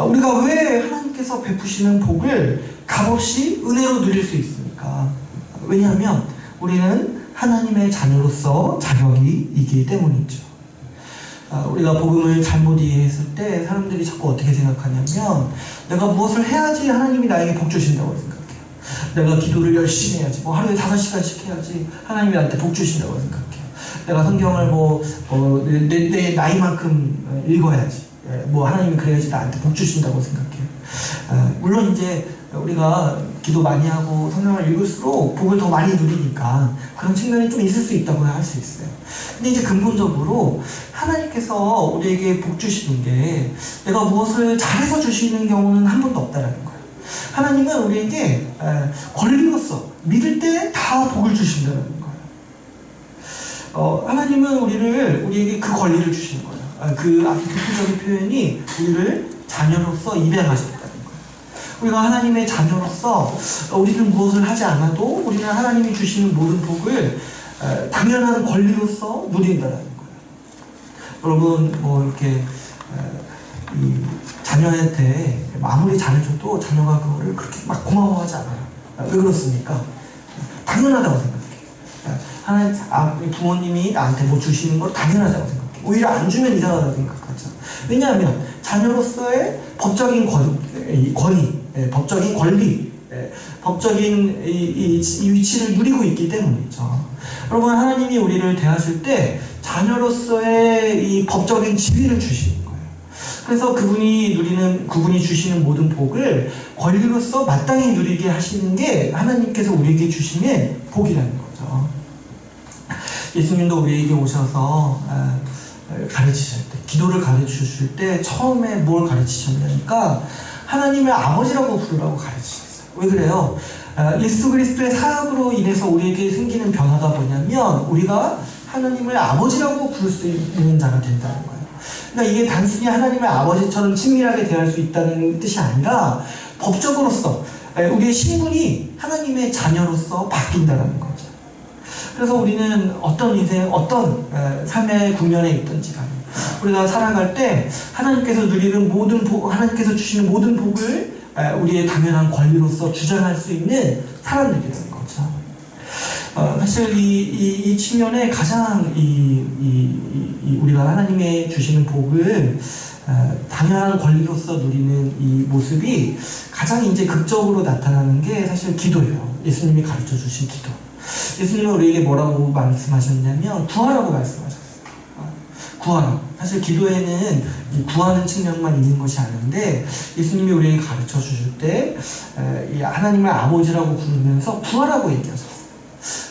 우리가 왜 하나님께서 베푸시는 복을 값없이 은혜로 누릴 수 있습니까? 왜냐하면 우리는 하나님의 자녀로서 자격이 있기 때문이죠. 우리가 복음을 잘못 이해했을 때 사람들이 자꾸 어떻게 생각하냐면 내가 무엇을 해야지 하나님이 나에게 복 주신다고 생각해요. 내가 기도를 열심히 해야지, 하루에 5시간씩 해야지 하나님이 나한테 복 주신다고 생각해요. 내가 성경을 내 나이만큼 읽어야지, 하나님이 그래야지 나한테 복 주신다고 생각해요. 물론 이제 우리가 기도 많이 하고 성경을 읽을수록 복을 더 많이 누리니까 그런 측면이 좀 있을 수 있다고 할 수 있어요. 근데 이제 근본적으로 하나님께서 우리에게 복 주시는 게 내가 무엇을 잘해서 주시는 경우는 한 번도 없다는 거예요. 하나님은 우리에게 권리로서 믿을 때 다 복을 주신다는 거예요. 하나님은 우리에게 그 권리를 주시는 거예요. 그 아주 대표적인 표현이 우리를 자녀로서 입양하셨다는 거예요. 우리가 하나님의 자녀로서 우리는 무엇을 하지 않아도 우리는 하나님이 주시는 모든 복을 당연한 권리로서 누린다는 거예요. 여러분, 이렇게 이 자녀한테 아무리 잘해줘도 자녀가 그거를 그렇게 막 고마워하지 않아요. 왜 그렇습니까? 당연하다고 생각해요. 부모님이 나한테 뭐 주시는 걸 당연하다고 생각해요. 오히려 안 주면 이상하다고 생각하죠. 왜냐하면 자녀로서의 법적인 권위, 법적인 권리, 법적인 이 위치를 누리고 있기 때문이죠. 여러분, 하나님이 우리를 대하실 때 자녀로서의 이 법적인 지위를 주시는 거예요. 그래서 그분이 주시는 모든 복을 권리로서 마땅히 누리게 하시는 게 하나님께서 우리에게 주시는 복이라는 거죠. 예수님도 우리에게 오셔서 가르치실 때, 기도를 가르치실 때 처음에 뭘 가르치셨냐니까 하나님의 아버지라고 부르라고 가르치셨어요. 왜 그래요? 예수 그리스도의 사역으로 인해서 우리에게 생기는 변화가 뭐냐면 우리가 하나님을 아버지라고 부를 수 있는 자가 된다는 거예요. 그러니까 이게 단순히 하나님의 아버지처럼 친밀하게 대할 수 있다는 뜻이 아니라 법적으로서 우리의 신분이 하나님의 자녀로서 바뀐다는 거죠. 그래서 우리는 어떤 인생, 어떤 삶의 국면에 있든지 간에 우리가 살아갈 때 하나님께서 누리는 모든 복, 하나님께서 주시는 모든 복을 우리의 당연한 권리로서 주장할 수 있는 사람들이라는 거죠. 사실 이 측면에 가장 우리가 하나님의 주시는 복을 당연한 권리로서 누리는 이 모습이 가장 이제 극적으로 나타나는 게 사실 기도예요. 예수님이 가르쳐 주신 기도. 예수님은 우리에게 뭐라고 말씀하셨냐면 구하라고 말씀하셨어요. 구하라. 사실 기도에는 구하는 측면만 있는 것이 아닌데 예수님이 우리에게 가르쳐 주실 때 하나님을 아버지라고 부르면서 구하라고 얘기하셨어요.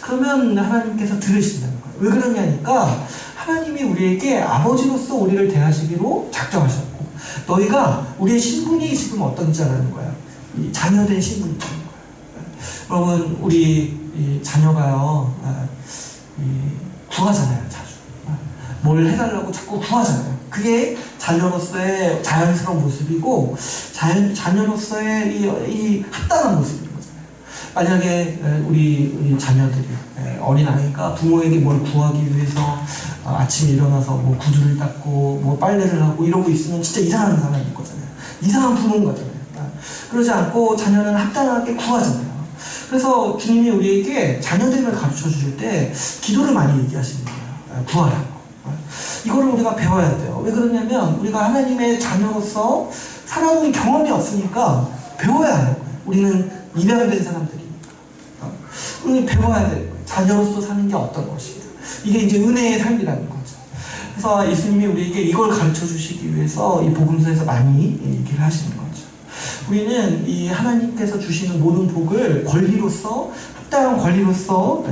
그러면 하나님께서 들으신다는 거예요. 왜 그러냐니까 하나님이 우리에게 아버지로서 우리를 대하시기로 작정하셨고 너희가 우리의 신분이 지금 어떤지 아는 거야. 이 자녀된 신분이라는 거예요. 여러분, 우리 자녀가요 구하잖아요. 자주 뭘 해달라고 자꾸 구하잖아요. 그게 자녀로서의 자연스러운 모습이고 자녀로서의 이 합당한 모습인 거잖아요. 만약에 우리 자녀들이 어린아이가 부모에게 뭘 구하기 위해서 아침에 일어나서 뭐 구두를 닦고 뭐 빨래를 하고 이러고 있으면 진짜 이상한 사람일 거잖아요. 이상한 부모인 거잖아요. 그러지 않고 자녀는 합당하게 구하잖아요. 그래서 주님이 우리에게 자녀됨을 가르쳐 주실 때 기도를 많이 얘기하시는 거예요. 구하라고. 이거를 우리가 배워야 돼요. 왜 그러냐면 우리가 하나님의 자녀로서 살아온 경험이 없으니까 배워야 하는 거예요. 우리는 이별된 사람들이니까. 우리 배워야 될 거예요. 자녀로서 사는 게 어떤 것인가. 이게 이제 은혜의 삶이라는 거죠. 그래서 예수님이 우리에게 이걸 가르쳐 주시기 위해서 이 복음서에서 많이 얘기를 하시는 거죠. 우리는 이 하나님께서 주시는 모든 복을 권리로서, 합당한 권리로서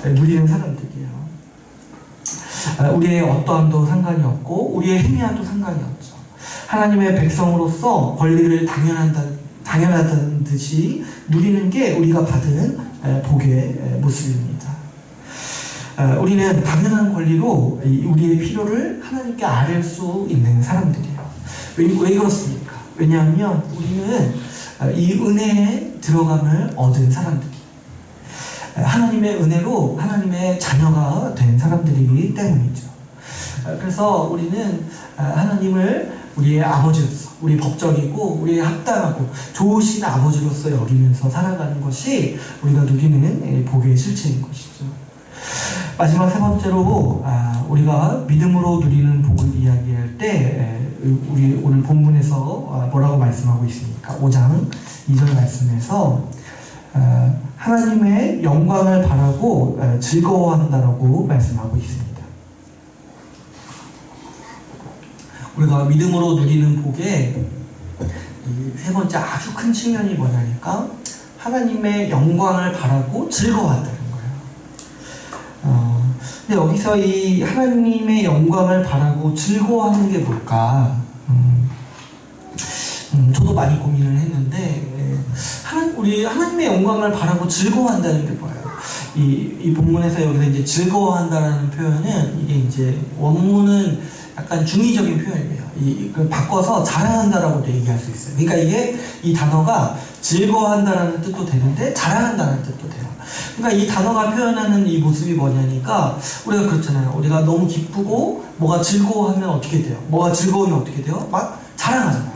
누리는 사람들이에요. 우리의 어떠함도 상관이 없고 우리의 행위와도 상관이 없죠. 하나님의 백성으로서 권리를 당연하다는 듯이 누리는 게 우리가 받은 복의 모습입니다. 우리는 당연한 권리로 우리의 필요를 하나님께 아뢰 수 있는 사람들이에요. 왜 그렇습니까? 왜냐하면 우리는 이 은혜에 들어감을 얻은 사람들이에요. 하나님의 은혜로 하나님의 자녀가 된 사람들이기 때문이죠. 그래서 우리는 하나님을 우리의 아버지로서, 우리 법적이고 우리의 합당하고 좋으신 아버지로서 여기면서 살아가는 것이 우리가 누리는 복의 실체인 것이죠. 마지막 세 번째로 우리가 믿음으로 누리는 복을 이야기할 때 우리 오늘 본문에서 뭐라고 말씀하고 있습니까? 5장 2절 말씀에서 하나님의 영광을 바라고 즐거워한다라고 말씀하고 있습니다. 우리가 믿음으로 누리는 복의 세 번째 아주 큰 측면이 뭐냐니까 하나님의 영광을 바라고 즐거워한다는 거예요. 근데 여기서 이 하나님의 영광을 바라고 즐거워하는 게 뭘까? 저도 많이 고민을 했는데 우리 하나님의 영광을 바라고 즐거워한다는 게 뭐예요? 이 본문에서 여기서 이제 즐거워한다라는 표현은 이게 이제 원문은 약간 중의적인 표현이에요. 그걸 바꿔서 자랑한다라고도 얘기할 수 있어요. 그러니까 이게 이 단어가 즐거워한다라는 뜻도 되는데 자랑한다는 뜻도 돼요. 그러니까 이 단어가 표현하는 이 모습이 뭐냐니까 우리가 그렇잖아요. 우리가 너무 기쁘고 뭐가 즐거워하면 어떻게 돼요? 뭐가 즐거우면 어떻게 돼요? 막 자랑하잖아요.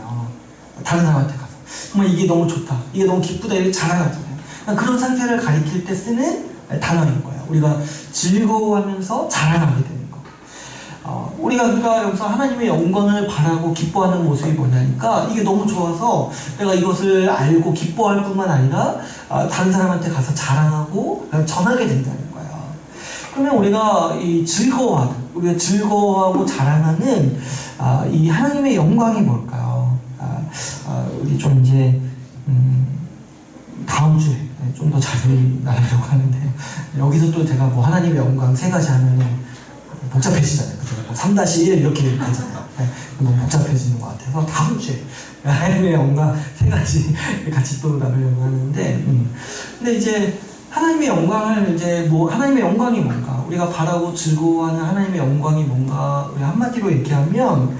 다른 사람한테 가서 정말 이게 너무 좋다, 이게 너무 기쁘다 이렇게 자랑하잖아요. 그러니까 그런 상태를 가리킬 때 쓰는 단어인 거예요. 우리가 즐거워하면서 자랑하게 되는 거. 우리가 여기서 하나님의 영광을 바라고 기뻐하는 모습이 뭐냐니까 이게 너무 좋아서 내가 이것을 알고 기뻐할 뿐만 아니라 다른 사람한테 가서 자랑하고 전하게 된다는 거예요. 그러면 우리가 우리가 즐거워하고 자랑하는 이 하나님의 영광이 뭘까요? 우리 좀 이제 다음 주에 좀 더 자세히 나누려고 하는데 여기서 또 제가 뭐 하나님의 영광 세 가지 하면은 복잡해지잖아요. 그죠? 3-1 이렇게 되잖아요. 너무 복잡해지는 것 같아서 다음 주에 하나님의 영광 세 가지 같이 또 나누려고 하는데 근데 이제 하나님의 영광을 이제 뭐 하나님의 영광이 뭔가 우리가 바라고 즐거워하는 하나님의 영광이 뭔가 우리 한마디로 얘기하면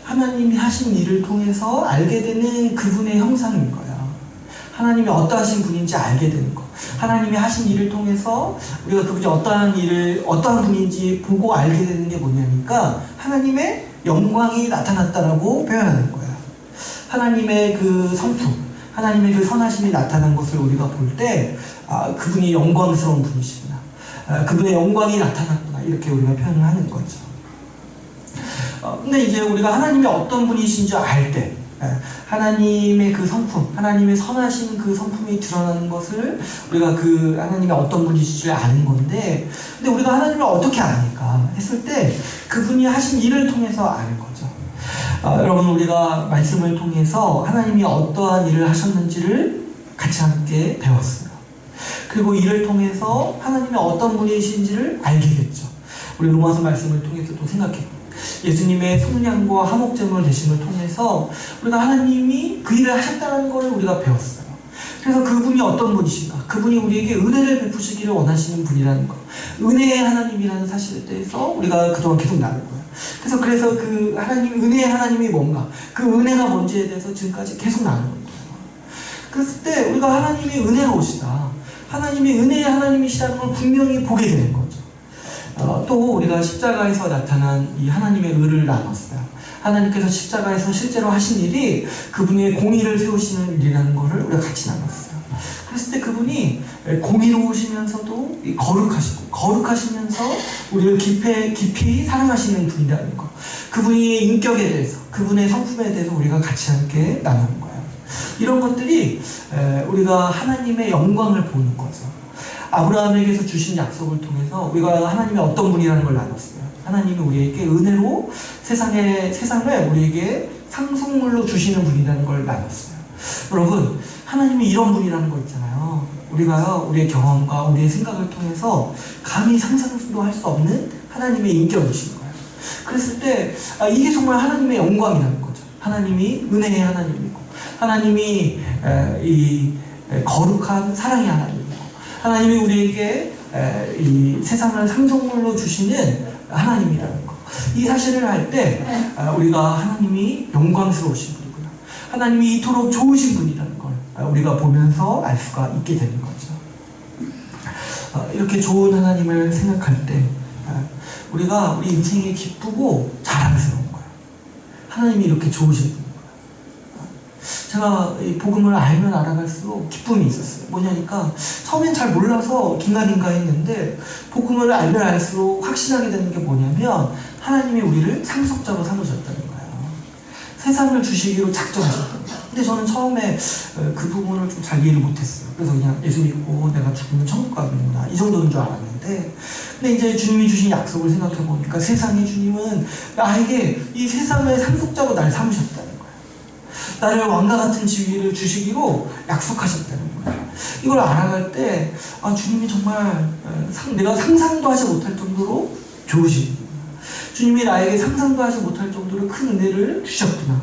하나님이 하신 일을 통해서 알게 되는 그분의 형상인 거예요. 하나님이 어떠하신 분인지 알게 되는 거. 하나님이 하신 일을 통해서 우리가 그분이 어떠한 분인지 보고 알게 되는 게 뭐냐니까 하나님의 영광이 나타났다라고 표현하는 거예요. 하나님의 그 성품, 하나님의 그 선하심이 나타난 것을 우리가 볼 때 그분이 영광스러운 분이시구나. 그분의 영광이 나타났구나. 이렇게 우리가 표현을 하는 거죠. 근데 이제 우리가 하나님이 어떤 분이신지 알 때 하나님의 그 성품, 하나님의 선하신 그 성품이 드러나는 것을 우리가 그 하나님이 어떤 분이신지 아는 건데 근데 우리가 하나님을 어떻게 아니까 했을 때 그분이 하신 일을 통해서 아는 거죠. 여러분 우리가 말씀을 통해서 하나님이 어떠한 일을 하셨는지를 같이 함께 배웠어요. 그리고 이를 통해서 하나님이 어떤 분이신지를 알게 됐죠. 우리 로마서 말씀을 통해서 또 생각해요. 예수님의 속량과 화목제물 되심을 통해서 우리가 하나님이 그 일을 하셨다는 걸 우리가 배웠어요. 그래서 그분이 어떤 분이신가? 그분이 우리에게 은혜를 베푸시기를 원하시는 분이라는 거. 은혜의 하나님이라는 사실에 대해서 우리가 그동안 계속 나눌 거예요. 그래서 그 하나님, 은혜의 하나님이 뭔가, 그 은혜가 뭔지에 대해서 지금까지 계속 나누는 거예요. 그랬을 때 우리가 하나님이 은혜로우시다, 하나님이 은혜의 하나님이시다는 걸 분명히 보게 되는 거죠. 또 우리가 십자가에서 나타난 이 하나님의 의를 나눴어요. 하나님께서 십자가에서 실제로 하신 일이 그분의 공의를 세우시는 일이라는 것을 우리가 같이 나눴어요. 그랬을 때 그분이 공의로우시면서도 거룩하시고, 거룩하시면서 우리를 깊이 사랑하시는 분이라는 것, 그분의 인격에 대해서, 그분의 성품에 대해서 우리가 같이 함께 나누는 거예요. 이런 것들이 우리가 하나님의 영광을 보는 거죠. 아브라함에게서 주신 약속을 통해서 우리가 하나님의 어떤 분이라는 걸 나눴어요. 하나님이 우리에게 은혜로 세상을 우리에게 상속물로 주시는 분이라는 걸 나눴어요. 여러분, 하나님이 이런 분이라는 거 있잖아요. 우리가 우리의 경험과 우리의 생각을 통해서 감히 상상도 할 수 없는 하나님의 인격이신 거예요. 그랬을 때 이게 정말 하나님의 영광이라는 거죠. 하나님이 은혜의 하나님이고, 하나님이 이 거룩한 사랑의 하나님이고, 하나님이 우리에게 이 세상을 상속물로 주시는 하나님이라는 거, 이 사실을 할 때 우리가 하나님이 영광스러우신 분이구나, 하나님이 이토록 좋으신 분이라는 걸 우리가 보면서 알 수가 있게 되는 거죠. 이렇게 좋은 하나님을 생각할 때 우리가 우리 인생이 기쁘고 자랑스러운 거예요. 하나님이 이렇게 좋으신 분이구나. 제가 이 복음을 알면 알아갈수록 기쁨이 있었어요. 뭐냐니까 처음엔 잘 몰라서 긴가민가 했는데 복음을 알면 알수록 확신하게 되는 게 뭐냐면 하나님이 우리를 상속자로 삼으셨다는 거예요. 세상을 주시기로 작정하셨다는 거예요. 근데 저는 처음에 그 부분을 좀 잘 이해를 못했어요. 그래서 그냥 예수 믿고 내가 죽으면 천국 가는구나, 이 정도인 줄 알았는데, 근데 이제 주님이 주신 약속을 생각해 보니까 세상의 주님은 나에게 이 세상의 상속자로 날 삼으셨다는 거예요. 나를 왕과 같은 지위를 주시기로 약속하셨다는 거예요. 이걸 알아갈 때 주님이 정말 내가 상상도 하지 못할 정도로 좋으신 분이구나, 주님이 나에게 상상도 하지 못할 정도로 큰 은혜를 주셨구나.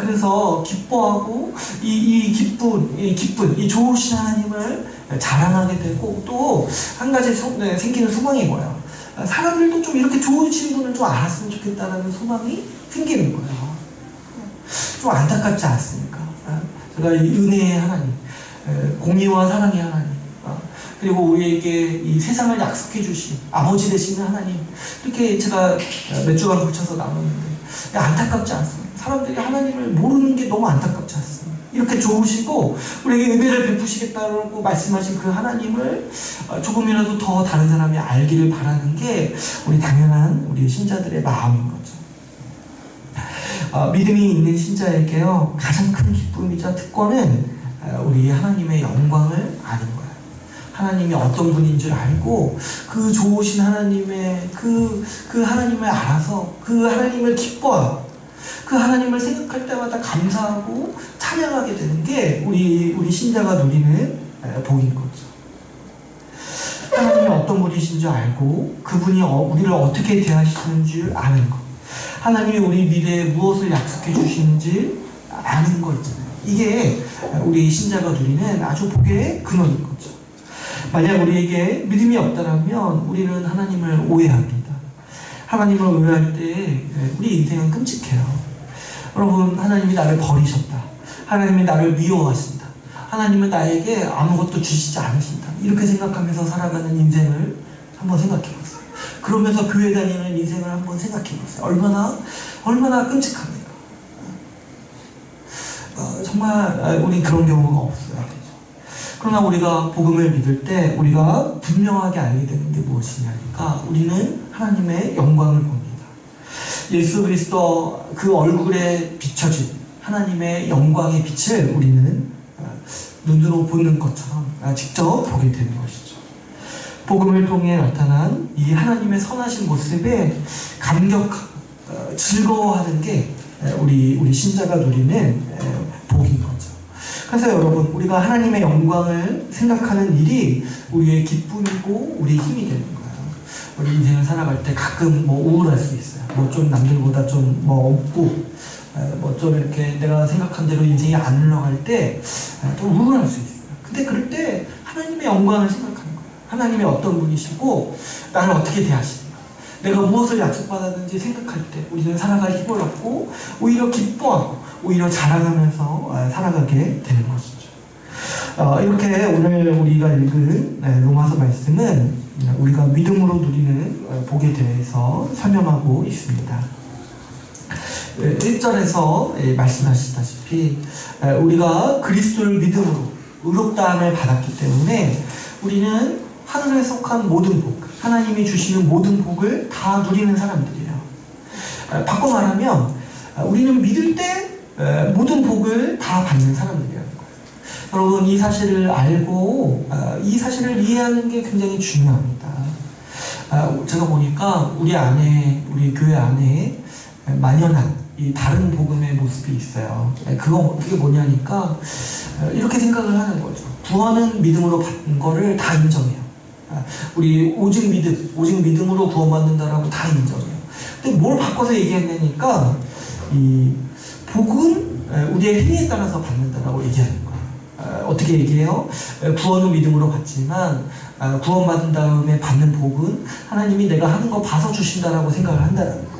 그래서 기뻐하고 이 기쁜 이 좋으신 하나님을 자랑하게 되고, 또 한 가지 생기는 소망이 뭐예요? 사람들도 좀 이렇게 좋으신 분을 좀 알았으면 좋겠다라는 소망이 생기는 거예요. 좀 안타깝지 않습니까? 제가 이 은혜의 하나님, 공의와 사랑의 하나님, 그리고 우리에게 이 세상을 약속해 주신 아버지 되시는 하나님, 이렇게 제가 몇 주간 걸쳐서 나눴는데 안타깝지 않습니다. 사람들이 하나님을 모르는 게 너무 안타깝지 않습니다. 이렇게 좋으시고 우리에게 은혜를 베푸시겠다고 말씀하신 그 하나님을 조금이라도 더 다른 사람이 알기를 바라는 게 우리 당연한 우리 신자들의 마음인 거죠. 믿음이 있는 신자에게요, 가장 큰 기쁨이자 특권은 우리 하나님의 영광을 아는 거예요. 하나님이 어떤 분인 줄 알고 그 좋으신 하나님의 그 하나님을 알아서 그 하나님을 기뻐하고 그 하나님을 생각할 때마다 감사하고 찬양하게 되는 게 우리 신자가 누리는 복인 거죠. 하나님이 어떤 분이신 줄 알고 그분이 우리를 어떻게 대하시는 줄 아는 것, 하나님이 우리 미래에 무엇을 약속해 주시는지 아는 거 있잖아요. 이게 우리 신자가 누리는 아주 복의 근원인 거죠. 만약 우리에게 믿음이 없다면 우리는 하나님을 오해합니다. 하나님을 오해할 때 우리 인생은 끔찍해요. 여러분, 하나님이 나를 버리셨다, 하나님이 나를 미워하신다, 하나님은 나에게 아무것도 주시지 않으신다, 이렇게 생각하면서 살아가는 인생을 한번 생각해 보세요. 그러면서 교회 다니는 인생을 한번 생각해 보세요. 얼마나 끔찍합니까? 정말 우리 그런 경우가 없어요. 그러나 우리가 복음을 믿을 때 우리가 분명하게 알게 되는 게 무엇이냐니까 우리는 하나님의 영광을 봅니다. 예수 그리스도 그 얼굴에 비춰진 하나님의 영광의 빛을 우리는 눈으로 보는 것처럼 직접 보게 되는 것이죠. 복음을 통해 나타난 이 하나님의 선하신 모습에 감격하고 즐거워하는 게 우리 신자가 누리는 복인 거죠. 그래서 여러분, 우리가 하나님의 영광을 생각하는 일이 우리의 기쁨이고 우리의 힘이 되는 거예요. 우리 인생을 살아갈 때 가끔 우울할 수 있어요. 좀 남들보다 좀 없고, 좀 이렇게 내가 생각한 대로 인생이 안 흘러갈 때 좀 우울할 수 있어요. 근데 그럴 때 하나님의 영광을 생각하는 거예요. 하나님이 어떤 분이시고 나를 어떻게 대하시는가, 내가 무엇을 약속받았는지 생각할 때 우리는 살아갈 힘을 얻고 오히려 기뻐하고 오히려 자랑하면서 살아가게 되는 것이죠. 이렇게 오늘 우리가 읽은 로마서 말씀은 우리가 믿음으로 누리는 복에 대해서 설명하고 있습니다. 1절에서 말씀하시다시피 우리가 그리스도를 믿음으로 의롭다함을 받았기 때문에 우리는 하늘에 속한 모든 복, 하나님이 주시는 모든 복을 다 누리는 사람들이에요. 바꿔 말하면 우리는 믿을 때 모든 복을 다 받는 사람들이라는 거예요. 여러분, 이 사실을 알고 이 사실을 이해하는 게 굉장히 중요합니다. 제가 보니까 우리 교회 안에 만연한 이 다른 복음의 모습이 있어요. 그게 뭐냐니까 이렇게 생각을 하는 거죠. 구원은 믿음으로 받은 거를 다 인정해요. 우리 오직 믿음으로 구원받는다라고 다 인정해요. 근데 뭘 바꿔서 얘기했냐니까 이 복은 우리의 행위에 따라서 받는다라고 얘기하는 거예요. 어떻게 얘기해요? 구원은 믿음으로 받지만 구원받은 다음에 받는 복은 하나님이 내가 하는 거 봐서 주신다라고 생각을 한다는 거예요.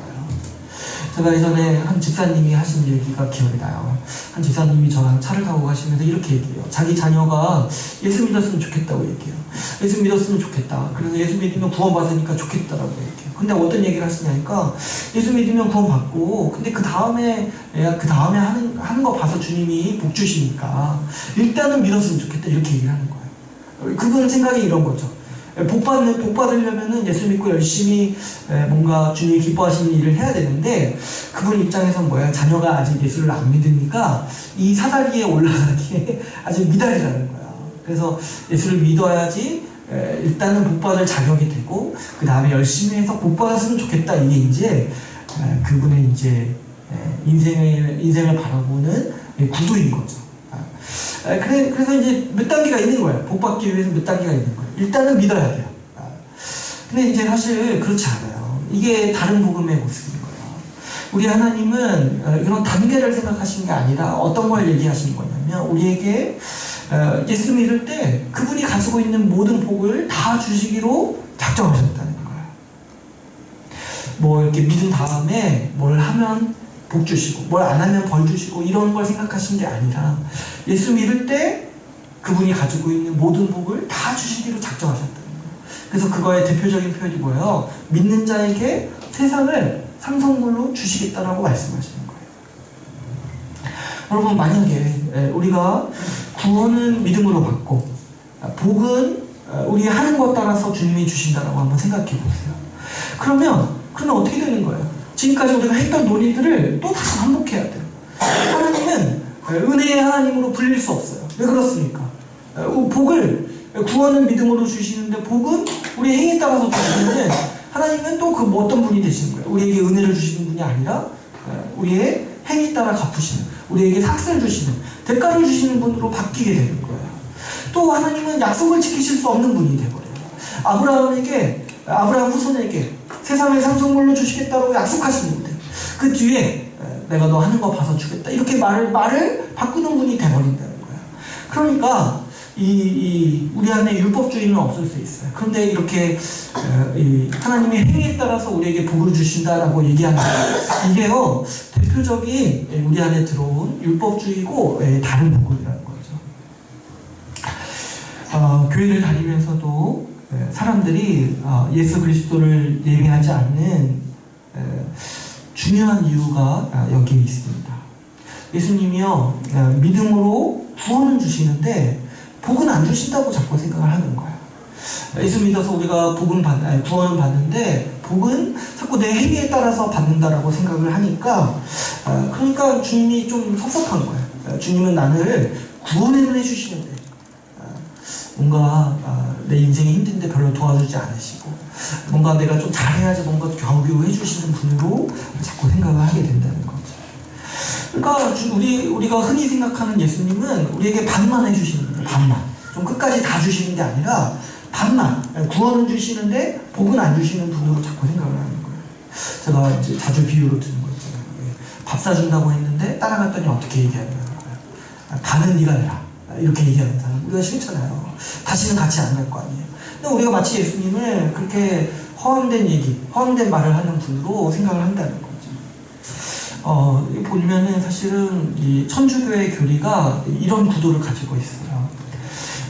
제가 예전에 한 집사님이 하신 얘기가 기억이 나요. 한 집사님이 저랑 차를 타고 가시면서 이렇게 얘기해요. 자기 자녀가 예수 믿었으면 좋겠다고 얘기해요. 예수 믿었으면 좋겠다. 그래서 예수 믿으면 구원받으니까 좋겠다라고 얘기해요. 근데 어떤 얘기를 하시냐니까 예수 믿으면 구원받고 근데 그 다음에 하는 거 봐서 주님이 복 주시니까 일단은 믿었으면 좋겠다 이렇게 얘기를 하는 거예요. 그분 생각이 이런 거죠. 복 받으려면은 예수 믿고 열심히 뭔가 주님이 기뻐하시는 일을 해야 되는데 그분 입장에선 뭐야? 자녀가 아직 예수를 안 믿으니까 이 사다리에 올라가기에 아직 미달이라는 거야. 그래서 예수를 믿어야지 일단은 복 받을 자격이 되고 그 다음에 열심히 해서 복 받았으면 좋겠다. 이게 이제 그분의 이제 인생을 바라보는 구도인 거죠. 그래서 이제 몇 단계가 있는 거예요. 복 받기 위해서 몇 단계가 있는 거예요. 일단은 믿어야 돼요. 근데 이제 사실 그렇지 않아요. 이게 다른 복음의 모습인 거예요. 우리 하나님은 이런 단계를 생각하신 게 아니라 어떤 걸 얘기하시는 거냐면 우리에게 예수 믿을 때 그분이 가지고 있는 모든 복을 다 주시기로 작정하셨다는 거예요. 뭐 이렇게 믿은 다음에 뭘 하면 복 주시고 뭘 안 하면 벌 주시고 이런 걸 생각하신 게 아니라 예수 믿을 때 그분이 가지고 있는 모든 복을 다 주시기로 작정하셨다는 거예요. 그래서 그거의 대표적인 표현이 뭐예요? 믿는 자에게 세상을 상속물로 주시겠다라고 말씀하시는 거예요. 여러분, 만약에 우리가 구원은 믿음으로 받고 복은 우리 하는 것 따라서 주님이 주신다라고 한번 생각해 보세요. 그러면 어떻게 되는 거예요? 지금까지 우리가 했던 논의들을 또 다시 반복해야 돼요. 하나님은 은혜의 하나님으로 불릴 수 없어요. 왜 그렇습니까? 복을 구원은 믿음으로 주시는데 복은 우리 행위에 따라서 주시는데 하나님은 또 그 어떤 분이 되시는 거예요? 우리에게 은혜를 주시는 분이 아니라 우리의 행위에 따라 갚으시는, 우리에게 삭스를 주시는, 대가를 주시는 분으로 바뀌게 되는 거예요. 또 하나님은 약속을 지키실 수 없는 분이 되어버려요. 아브라함 후손에게 세상의 상속물로 주시겠다고 약속하시는데 그 뒤에 내가 너 하는 거 봐서 주겠다 이렇게 말을 바꾸는 분이 돼버린다는 거예요. 그러니까 우리 안에 율법주의는 없을 수 있어요. 그런데 이렇게 하나님의 행위에 따라서 우리에게 복을 주신다라고 얘기하는 거예요. 이게요 대표적인 우리 안에 들어온 율법주의고 다른 복음이라는 거죠. 교회를 다니면서도 사람들이 예수 그리스도를 예배하지 않는 중요한 이유가 여기에 있습니다. 예수님이요 믿음으로 구원은 주시는데 복은 안 주신다고 자꾸 생각을 하는 거예요. 예수 믿어서 우리가 구원은 받는데 복은 자꾸 내 행위에 따라서 받는다라고 생각을 하니까 그러니까 주님이 좀 섭섭한 거예요. 주님은 나를 구원을 해주시는데 뭔가 내 인생이 힘든데 별로 도와주지 않으시고 뭔가 내가 좀 잘해야지 뭔가 겨우겨우 해주시는 분으로 자꾸 생각을 하게 된다는 거죠. 그러니까 우리가 흔히 생각하는 예수님은 우리에게 반만 해주시는 분이에요. 반만. 좀 끝까지 다 주시는 게 아니라 반만. 구원은 주시는데 복은 안 주시는 분으로 자꾸 생각을 하는 거예요. 제가 이제 자주 비유로 드는 거 있잖아요. 밥 사준다고 했는데 따라갔더니 어떻게 얘기하는 거예요? 반은 네가 내라. 이렇게 얘기하는 사람 우리가 싫잖아요. 다시는 같이 안 갈 거 아니에요. 근데 우리가 마치 예수님을 그렇게 허황된 말을 하는 분으로 생각을 한다는 거죠. 보면은 사실은 이 천주교의 교리가 이런 구도를 가지고 있어요.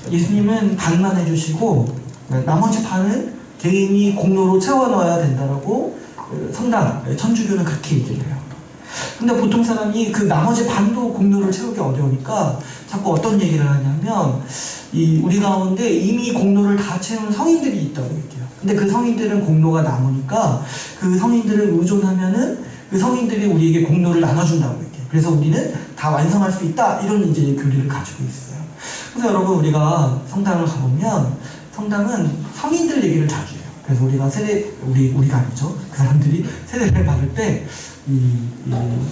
예수님은 반만 해주시고 나머지 반은 개인이 공로로 채워 넣어야 된다라고 성당, 천주교는 그렇게 얘기를 해요. 근데 보통 사람이 그 나머지 반도 공로를 채우기 어려우니까 자꾸 어떤 얘기를 하냐면 우리 가운데 이미 공로를 다 채운 성인들이 있다고 얘기해요. 근데 그 성인들은 공로가 남으니까 그 성인들을 의존하면은 그 성인들이 우리에게 공로를 나눠준다고 얘기해요. 그래서 우리는 다 완성할 수 있다, 이런 이제 교리를 가지고 있어요. 그래서 여러분, 우리가 성당을 가보면 성당은 성인들 얘기를 자주 해요. 그래서 우리가 우리가 아니죠. 그 사람들이 세례를 받을 때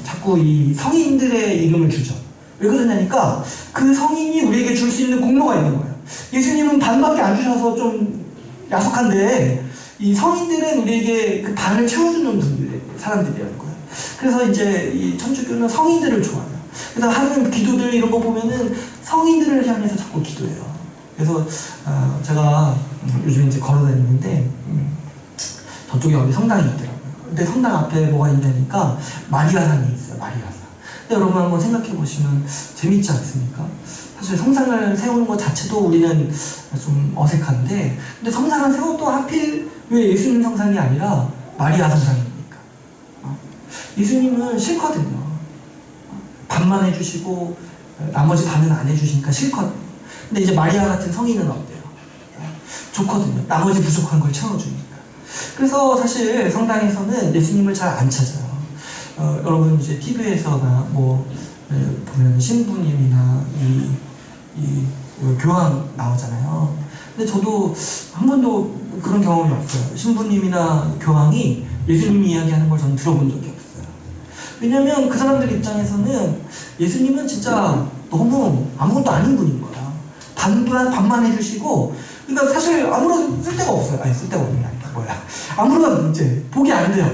자꾸 이 성인들의 이름을 주죠. 왜 그러냐니까 그 성인이 우리에게 줄 수 있는 공로가 있는 거예요. 예수님은 반밖에 안 주셔서 좀 야속한데 이 성인들은 우리에게 그 반을 채워주는 사람들이라는 거예요. 그래서 이제 이 천주교는 성인들을 좋아해요. 그래서 하는 기도들 이런 거 보면은 성인들을 향해서 자꾸 기도해요. 그래서 제가 요즘 이제 걸어 다니는데 저쪽에 어디 성당이 있더라고요. 근데 성당 앞에 뭐가 있냐니까 마리아상이 있어요. 마리아상. 근데 여러분 한번 생각해 보시면 재밌지 않습니까? 사실 성상을 세우는 것 자체도 우리는 좀 어색한데, 근데 성상을 세워도 하필 왜 예수님 성상이 아니라 마리아 성상입니까? 예수님은 싫거든요. 반만 해주시고 나머지 반은 안 해주시니까 싫거든요. 근데 이제 마리아 같은 성인은 어때요? 좋거든요. 나머지 부족한 걸 채워주니까. 그래서 사실 성당에서는 예수님을 잘 안 찾아요. 여러분 이제 TV에서나 보면 신부님이나 교황 나오잖아요. 근데 저도 한 번도 그런 경험이 없어요. 신부님이나 교황이 예수님 이야기하는 걸 저는 들어본 적이 없어요. 왜냐면 그 사람들 입장에서는 예수님은 진짜 너무 아무것도 아닌 분인 거야. 반만 해주시고, 그러니까 사실 아무런 쓸데가 없어요. 아니, 쓸데가 없는 게 아니라 아무런 이제 복이 안 돼요.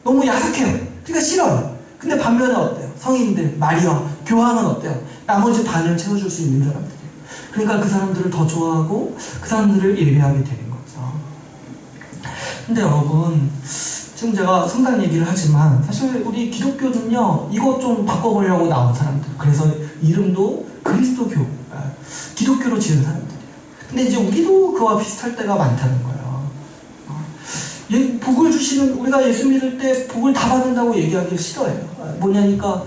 너무 야속해요. 그러니까 싫어요. 근데 반면에 어때요? 성인들, 마리아, 교황은 어때요? 나머지 반을 채워줄 수 있는 사람들이에요. 그러니까 그 사람들을 더 좋아하고 그 사람들을 예배하게 되는 거죠. 근데 여러분, 지금 제가 성당 얘기를 하지만 사실 우리 기독교는요, 이거 좀 바꿔보려고 나온 사람들. 그래서 이름도 그리스도교, 기독교로 지은 사람들이에요. 근데 이제 우리도 그와 비슷할 때가 많다는 거예요. 복을 주시는, 우리가 예수 믿을 때 복을 다 받는다고 얘기하기 싫어해요. 뭐냐니까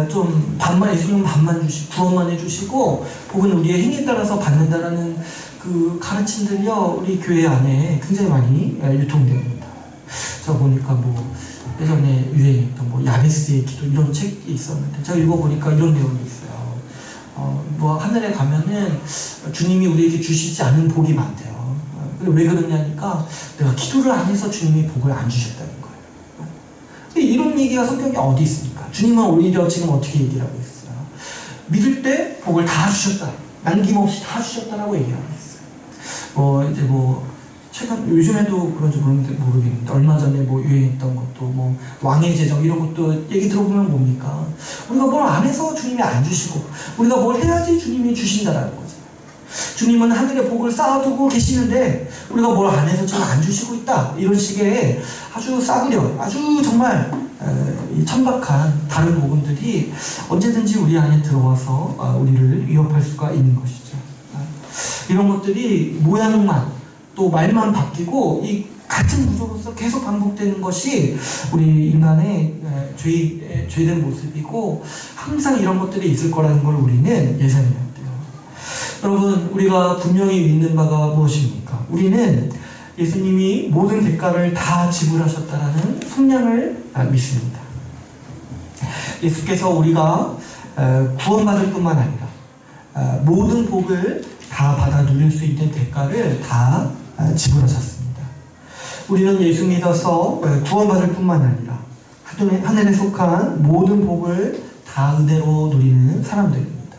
좀 예수님은 반만 주시고 구원만 해주시고 복은 우리의 행위에 따라서 받는다라는 그 가르침들이요, 우리 교회 안에 굉장히 많이 유통됩니다. 제가 보니까 예전에 유행했던 야베스의 기도 이런 책이 있었는데 제가 읽어보니까 이런 내용이 있어요. 하늘에 가면은 주님이 우리에게 주시지 않은 복이 많대요. 왜 그러냐니까 내가 기도를 안 해서 주님이 복을 안 주셨다는 거예요. 근데 이런 얘기가 성경에 어디 있습니까? 주님은 오히려 지금 어떻게 얘기를 하고 있어요? 믿을 때 복을 다 주셨다, 남김없이 다 주셨다라고 얘기하고 있어요. 최근 요즘에도 그런지 모르겠는데 얼마 전에 유행했던 것도 왕의 제정 이런 것도 얘기 들어보면 뭡니까? 우리가 뭘 안 해서 주님이 안 주시고 우리가 뭘 해야지 주님이 주신다라는 거죠. 주님은 하늘에 복을 쌓아두고 계시는데 우리가 뭘 안 해서 지금 안 주시고 있다, 이런 식의 아주 싸구려, 아주 정말 천박한 다른 복음들이 언제든지 우리 안에 들어와서 우리를 위협할 수가 있는 것이죠. 이런 것들이 모양만 또 말만 바뀌고 이 같은 구조로서 계속 반복되는 것이 우리 인간의 죄된 모습이고, 항상 이런 것들이 있을 거라는 걸 우리는 예상해야 돼요. 여러분, 우리가 분명히 믿는 바가 무엇입니까? 우리는 예수님이 모든 대가를 다 지불하셨다라는 속량을 믿습니다. 예수께서 우리가 구원받을 뿐만 아니라 모든 복을 다 받아 누릴 수 있는 대가를 다 지불하셨습니다. 우리는 예수 믿어서 구원받을 뿐만 아니라 하늘에 속한 모든 복을 다 은혜로 누리는 사람들입니다.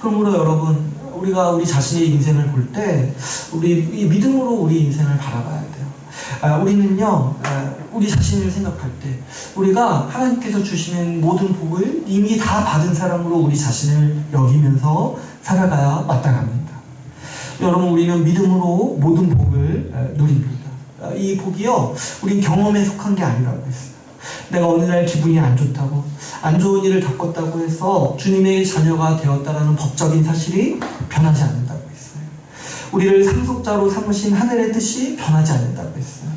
그러므로 여러분, 우리가 우리 자신의 인생을 볼 때 우리 믿음으로 우리 인생을 바라봐야 돼요. 우리는요, 우리 자신을 생각할 때 우리가 하나님께서 주시는 모든 복을 이미 다 받은 사람으로 우리 자신을 여기면서 살아가야 마땅합니다. 여러분, 우리는 믿음으로 모든 복을 누립니다. 이 복이요, 우린 경험에 속한 게 아니라고 했어요. 내가 어느 날 기분이 안 좋다고, 안 좋은 일을 겪었다고 해서 주님의 자녀가 되었다라는 법적인 사실이 변하지 않는다고 해요. 우리를 상속자로 삼으신 하늘의 뜻이 변하지 않는다고 했어요.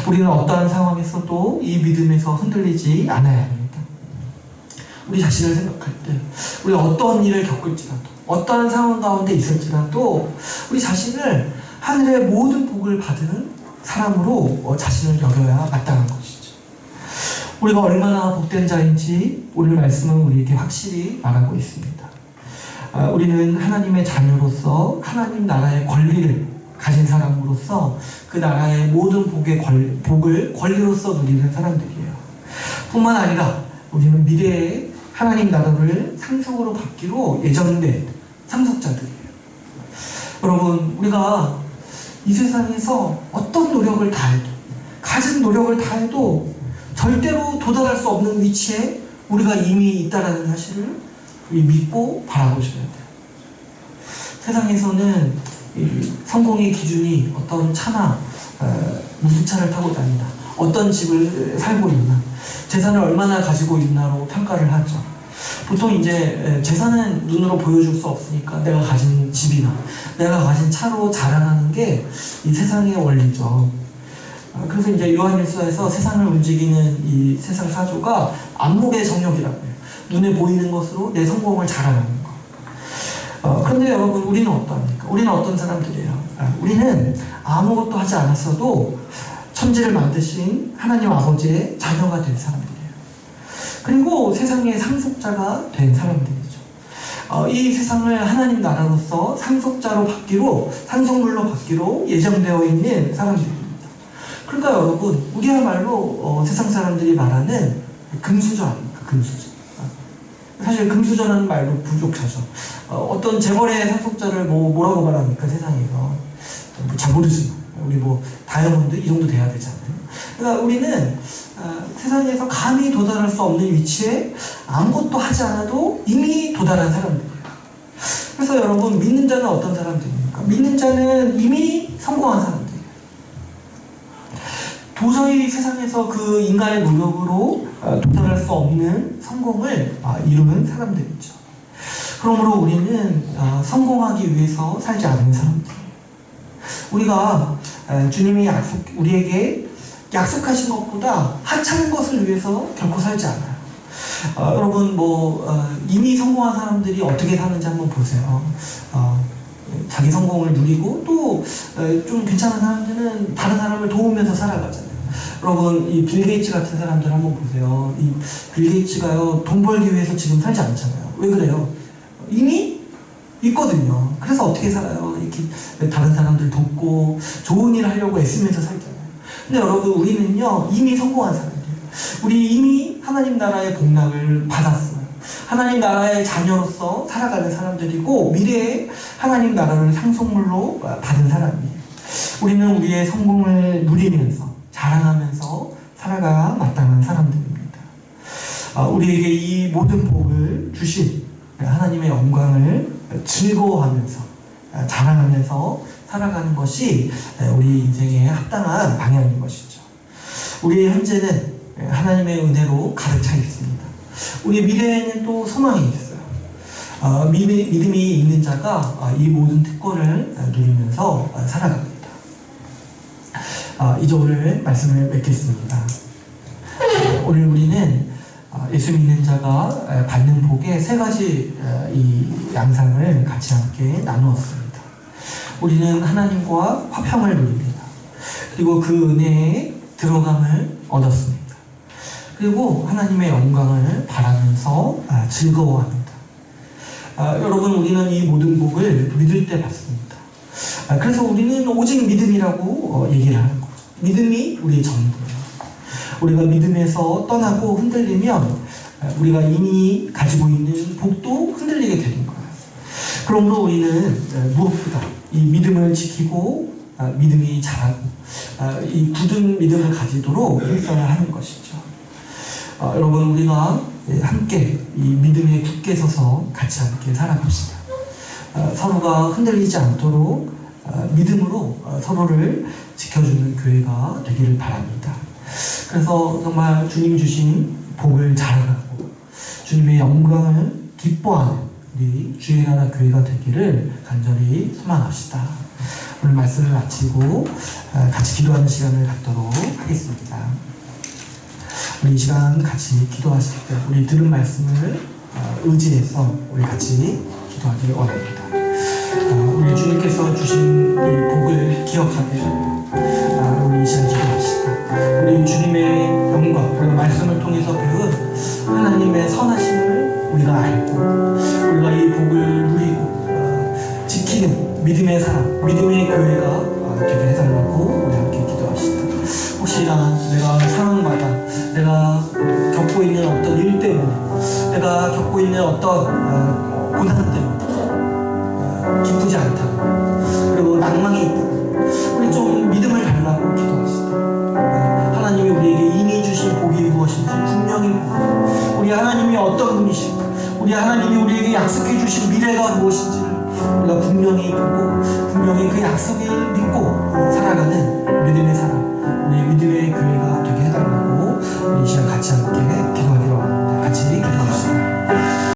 우리는 어떠한 상황에서도 이 믿음에서 흔들리지 않아야 합니다. 우리 자신을 생각할 때 우리가 어떤 일을 겪을지라도 어떠한 상황 가운데 있을지라도 우리 자신을 하늘의 모든 복을 받은 사람으로 자신을 여겨야 마땅한 것이죠. 우리가 얼마나 복된 자인지 오늘 말씀은 우리에게 확실히 말하고 있습니다. 우리는 하나님의 자녀로서 하나님 나라의 권리를 가진 사람으로서 그 나라의 모든 복을 권리로서 누리는 사람들이에요. 뿐만 아니라 우리는 미래에 하나님 나라를 상속으로 받기로 예정된 상속자들이에요. 여러분, 우리가 이 세상에서 어떤 노력을 다해도, 가진 노력을 다해도 절대로 도달할 수 없는 위치에 우리가 이미 있다는 사실을 믿고 바라보셔야 돼요. 세상에서는 이 성공의 기준이 어떤 차나 무슨 차를 타고 다닌다, 어떤 집을 살고 있나, 재산을 얼마나 가지고 있나로 평가를 하죠. 보통 이제 재산은 눈으로 보여줄 수 없으니까 내가 가진 집이나 내가 가진 차로 자랑하는 게 이 세상의 원리죠. 그래서 이제 요한일서에서 세상을 움직이는 이 세상 사조가 안목의 정욕이라고 해요. 눈에 보이는 것으로 내 성공을 자랑하는 거. 그런데 여러분, 우리는 어떠합니까? 우리는 어떤 사람들이에요? 우리는 아무것도 하지 않았어도 천지를 만드신 하나님 아버지의 자녀가 된 사람들이에요. 그리고 세상의 상속자가 된 사람들이죠. 이 세상을 하나님 나라로서 상속자로 받기로, 상속물로 받기로 예정되어 있는 사람들입니다. 그러니까 여러분, 우리야말로 세상 사람들이 말하는 금수저 아닙니까? 금수저. 사실 금수저라는 말도 부족하죠. 어떤 재벌의 상속자를 뭐라고 말합니까? 세상에서. 잘 모르지만. 우리 다이아몬드 이 정도 돼야 되잖아요. 그러니까 우리는 세상에서 감히 도달할 수 없는 위치에 아무것도 하지 않아도 이미 도달한 사람들이에요. 그래서 여러분, 믿는 자는 어떤 사람들입니까? 믿는 자는 이미 성공한 사람들이에요. 도저히 세상에서 그 인간의 노력으로 도달할 수 없는 성공을 이루는 사람들이죠. 그러므로 우리는 성공하기 위해서 살지 않는 사람들이에요. 우리가 주님이 우리에게 약속하신 것보다 하찮은 것을 위해서 결코 살지 않아요. 여러분, 이미 성공한 사람들이 어떻게 사는지 한번 보세요. 자기 성공을 누리고 또 좀 괜찮은 사람들은 다른 사람을 도우면서 살아가잖아요. 여러분, 이 빌 게이츠 같은 사람들 한번 보세요. 이 빌 게이츠가요, 돈 벌기 위해서 지금 살지 않잖아요. 왜 그래요? 이미 있거든요. 그래서 어떻게 살아요? 이렇게 다른 사람들 돕고 좋은 일 하려고 애쓰면서 살잖아요. 근데 여러분, 우리는요, 이미 성공한 사람들이에요. 우리 이미 하나님 나라의 복락을 받았어요. 하나님 나라의 자녀로서 살아가는 사람들이고, 미래에 하나님 나라를 상속물로 받은 사람이에요. 우리는 우리의 성공을 누리면서 자랑하면서 살아가야 마땅한 사람들입니다. 우리에게 이 모든 복을 주신 하나님의 영광을 즐거워하면서 자랑하면서 살아가는 것이 우리 인생의 합당한 방향인 것이죠. 우리의 현재는 하나님의 은혜로 가득 차 있습니다. 우리의 미래에는 또 소망이 있어요. 믿음이 있는 자가 이 모든 특권을 누리면서 살아갑니다. 이제 오늘 말씀을 맺겠습니다. 오늘 우리는 예수 믿는 자가 받는 복의 세 가지 이 양상을 같이 함께 나누었습니다. 우리는 하나님과 화평을 누립니다. 그리고 그 은혜에 들어감을 얻었습니다. 그리고 하나님의 영광을 바라면서 즐거워합니다. 여러분, 우리는 이 모든 복을 믿을 때 받습니다. 그래서 우리는 오직 믿음이라고 얘기를 하는 거죠. 믿음이 우리의 전부예요. 우리가 믿음에서 떠나고 흔들리면 우리가 이미 가지고 있는 복도 흔들리게 되는 거예요. 그러므로 우리는 무엇보다 이 믿음을 지키고 믿음이 자라고 이 굳은 믿음을 가지도록 힘써야 하는 것이죠. 여러분, 우리가 함께 이 믿음에 굳게 서서 같이 함께 살아갑시다. 서로가 흔들리지 않도록 믿음으로 서로를 지켜주는 교회가 되기를 바랍니다. 그래서 정말 주님 주신 복을 자랑하고 주님의 영광을 기뻐하는 우리 주의 나라 교회가 되기를 간절히 소망합시다. 오늘 말씀을 마치고 같이 기도하는 시간을 갖도록 하겠습니다. 우리 이 시간 같이 기도하실 때 우리 들은 말씀을 의지해서 우리 같이 기도하기를 원합니다. 우리 주님께서 주신 이 복을 기억하게 우리 이 시간 기도합시다. 우리 주님의 영광, 우리가 말씀을 통해서 배운 하나님의 선하심을 우리가 알고 우리가 이 복을 누리고 지키는 믿음의 사람, 믿음의 교회가 되게 해달라고 우리 함께 기도합시다. 혹시나 내가 상황마다 내가 겪고 있는 어떤 일 때문에 내가 겪고 있는 어떤 고난 때문에 기쁘지 않다 그리고 낭망이 있다 우리 좀 믿음을 달라고 기도합시다. 하나님이 우리에게 이미 주신 복이 무엇인지 분명히 우리 하나님이 어떤 분이시고 우리 하나님이 우리에게 약속해 주신 미래가 무엇인지를 우리가 분명히 보고 분명히 그 약속을 믿고 살아가는 믿음의 사람 우리 믿음의 교회가 되게 해달라고 우리 이 시간 같이 함께